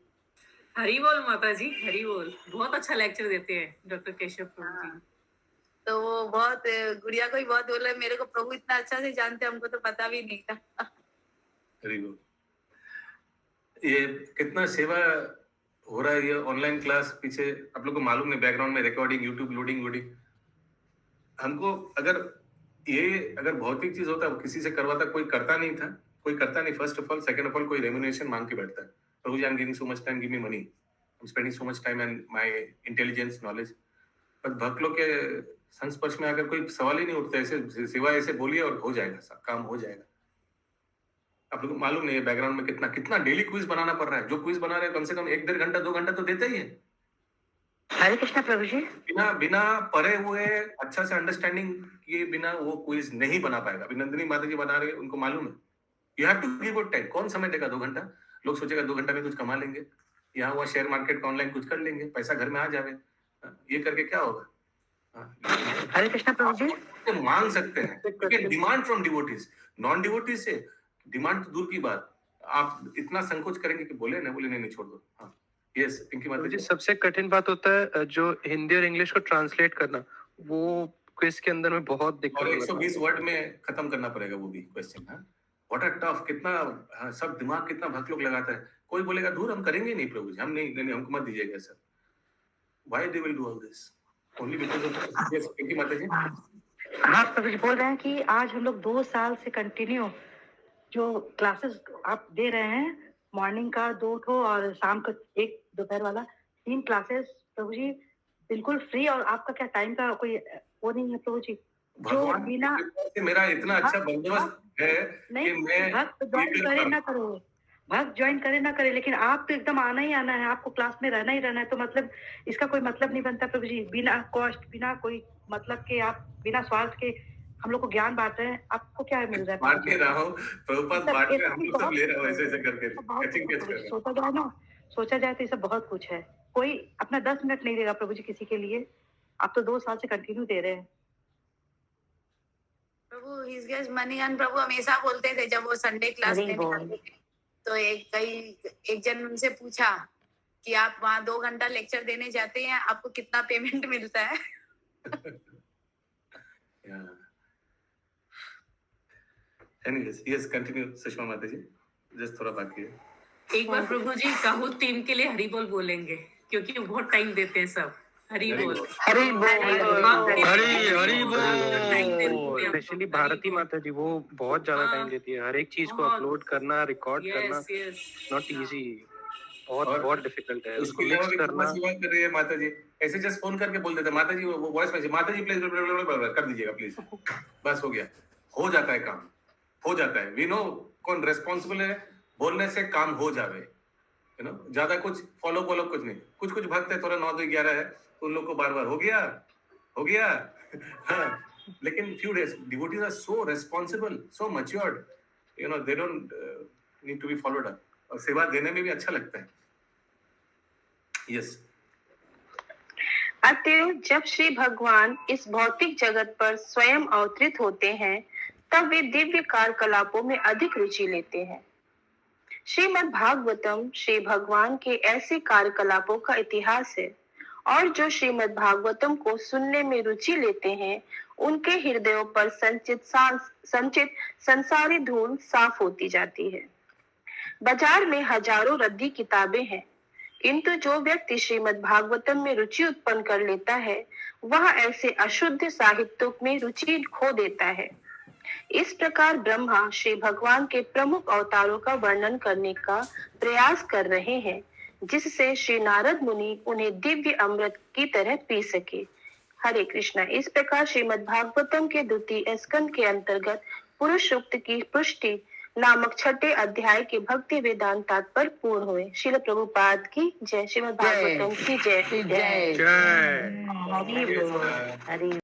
हरी बोल माता जी, हरी बोल। बहुत अच्छा लेक्चर देते हैं डॉक्टर केशव प्रभु जी। तो वो बहुत, गुड़िया को ही बहुत बोले मेरे को प्रभु इतना अच्छा से जानते, हमको तो पता भी नहीं था। Very good. ये कितना सेवा हो रहा है, ये ऑनलाइन क्लास। पीछे आप लोग को मालूम नहीं, बैकग्राउंड में रिकॉर्डिंग, यूट्यूब लोडिंग। हमको अगर भौतिक चीज होता, किसी से करवाता, कोई करता नहीं। First of all, second of all, कोई रेम्यूनरेशन मांग के बैठता है। Prabhu ji, I am giving so much time, give me money, I am spending so much time and my intelligence, knowledge. पर भक्त लोग के संस्पर्श में अगर कोई सवाल ही नहीं उठता, ऐसे सेवा ऐसे बोलिए और हो जाएगा, सब काम हो जाएगा। आप लोगों को मालूम नहीं है बैकग्राउंड में कितना डेली क्विज बनाना पड़ रहा है। जो क्विज बना रहे हैं कम से कम 1-1.5 घंटा 2 घंटा तो देते ही है। हरे कृष्णा प्रभु जी। बिना पढ़े हुए अच्छा से अंडरस्टैंडिंग किए बिना वो क्विज नहीं बना पाएगा। अभी नंदिनी माता जी बना रहे हैं, उनको मालूम है। You have to give it time. कौन समय देगा 2 घंटा? लोग सोचेगा 2 घंटा में कुछ कमा लेंगे, यहाँ हुआ शेयर मार्केट का ऑनलाइन कुछ कर लेंगे, पैसा घर में आ जावे। ये करके क्या होगा? हरे कृष्णा प्रभु जी। मांग सकते हैं, demand from devotees. Non devotees से डिमांड तो दूर की बात, आप इतना संकोच करेंगे कि बोले नहीं छोड़ दो। हाँ, यस पिंकी माता जी। सबसे कठिन बात होता है जो हिंदी और इंग्लिश को ट्रांसलेट करना, वो क्विज के अंदर में बहुत दिक्कत और होता है। 120 वर्ड में खत्म करना पड़ेगा वो भी क्वेश्चन। हाँ, व्हाट अ टफ, कितना सब दिमाग कितना भक्त लोग लगाता है। कोई बोलेगा दूर हम करेंगे नहीं प्रभु जी, हम नहीं हमको मत दीजिएगा sir. Why they will do all this? Only because of yes Pinky माता जी। हाँ प्रभु जी, बोल रहे हैं कि आज हम लोग 2 साल से कंटिन्यू जो क्लासेस आप दे रहे हैं, मॉर्निंग का 2 ठो और शाम का 1 दोपहर वाला 3 क्लासेस प्रभु जी बिल्कुल फ्री। और आपका क्या टाइम का कोई वो नहीं है प्रभु जी? जो बिना मेरा इतना अच्छा बंदोबस्त है कि मैं भक्त ज्वाइन करे ना करे, लेकिन आप तो एकदम आना ही आना है, आपको क्लास में रहना ही रहना है। तो मतलब इसका कोई मतलब नहीं बनता प्रभु जी। बिना कॉस्ट, बिना कोई मतलब के आप बिना स्वार्थ के हम लोग को ज्ञान बांट रहे हैं। आपको क्या मिल रहा है? बांट के रहा हूं, प्रभुपाद बांट के हम लोग सब ले रहे हो ऐसे करके। सोचा जाए तो ये सब बहुत कुछ है। कोई अपना 10 मिनट नहीं देगा प्रभु जी किसी के लिए। आप तो 2 साल से कंटिन्यू दे रहे हैं। प्रभु हिज गेस्ट मणिगन प्रभु हमेशा बोलते थे जब वो संडे क्लास में आते थे, तो एक जन उनसे पूछा कि आप वहाँ 2 घंटा लेक्चर देने जाते हैं, आपको कितना पेमेंट मिलता है? Anyways, yes, continue सुषमा माता जी, जस्ट थोड़ा बाकी है। एक बार प्रभु जी काहू टीम के लिए हरी बोल बोलेंगे, क्योंकि वो बहुत टाइम देते हैं सब। हरी बोल। स्पेशली भारती माता जी, वो बहुत ज्यादा टाइम लेती है। हर एक चीज को अपलोड करना, रिकॉर्ड करना नॉट इजी, बहुत डिफिकल्ट है उसको मिक्स करना। सेवा कर रही है माता जी, ऐसे जस्ट फोन करके बोल देते माता जी, वो वॉइस मैसेज, माता जी प्लीज कर दीजिएगा प्लीज, बस हो गया, हो जाता है काम, हो जाता है। वी नो कौन रेस्पॉन्सिबल है, बोलने से काम हो जावे, यू नो। ज्यादा कुछ फॉलो कुछ नहीं। कुछ भक्त है थोड़ा 9-11 है, उन लोग को बार हो गया हाँ, लेकिन few days devotees are so responsible, so matured, you know, they don't need to be followed up, और सेवा देने में भी अच्छा लगता है। यस अतएव जब श्री भगवान इस भौतिक जगत पर स्वयं अवतरित होते हैं, तब वे दिव्य कार्यकलापों में अधिक रुचि लेते हैं। श्रीमद् भागवतम श्री भगवान के ऐसे कार्यकलापों का इतिहास है, और जो श्रीमद् भागवतम को सुनने में रुचि लेते हैं, उनके हृदयों पर संचित संसारी धूल साफ होती जाती है। बाजार में हजारों रद्दी किताबें हैं, किंतु जो व्यक्ति श्रीमद् भागवतम में रुचि उत्पन्न कर लेता है वह ऐसे अशुद्ध साहित्यों में रुचि खो देता है। इस प्रकार ब्रह्मा श्री भगवान के प्रमुख अवतारों का वर्णन करने का प्रयास कर रहे हैं, जिससे श्री नारद मुनि उन्हें दिव्य अमृत की तरह पी सके। हरे कृष्णा। इस प्रकार श्रीमद् भागवतम के द्वितीय स्कंद के अंतर्गत पुरुष सूक्त की पुष्टि नामक छठे अध्याय के भक्ति वेदांत तात्पर्य पूर्ण हुए। श्रील प्रभुपाद की जय। श्रीमद् भागवतम की जय। जय। हरि बोल, हरि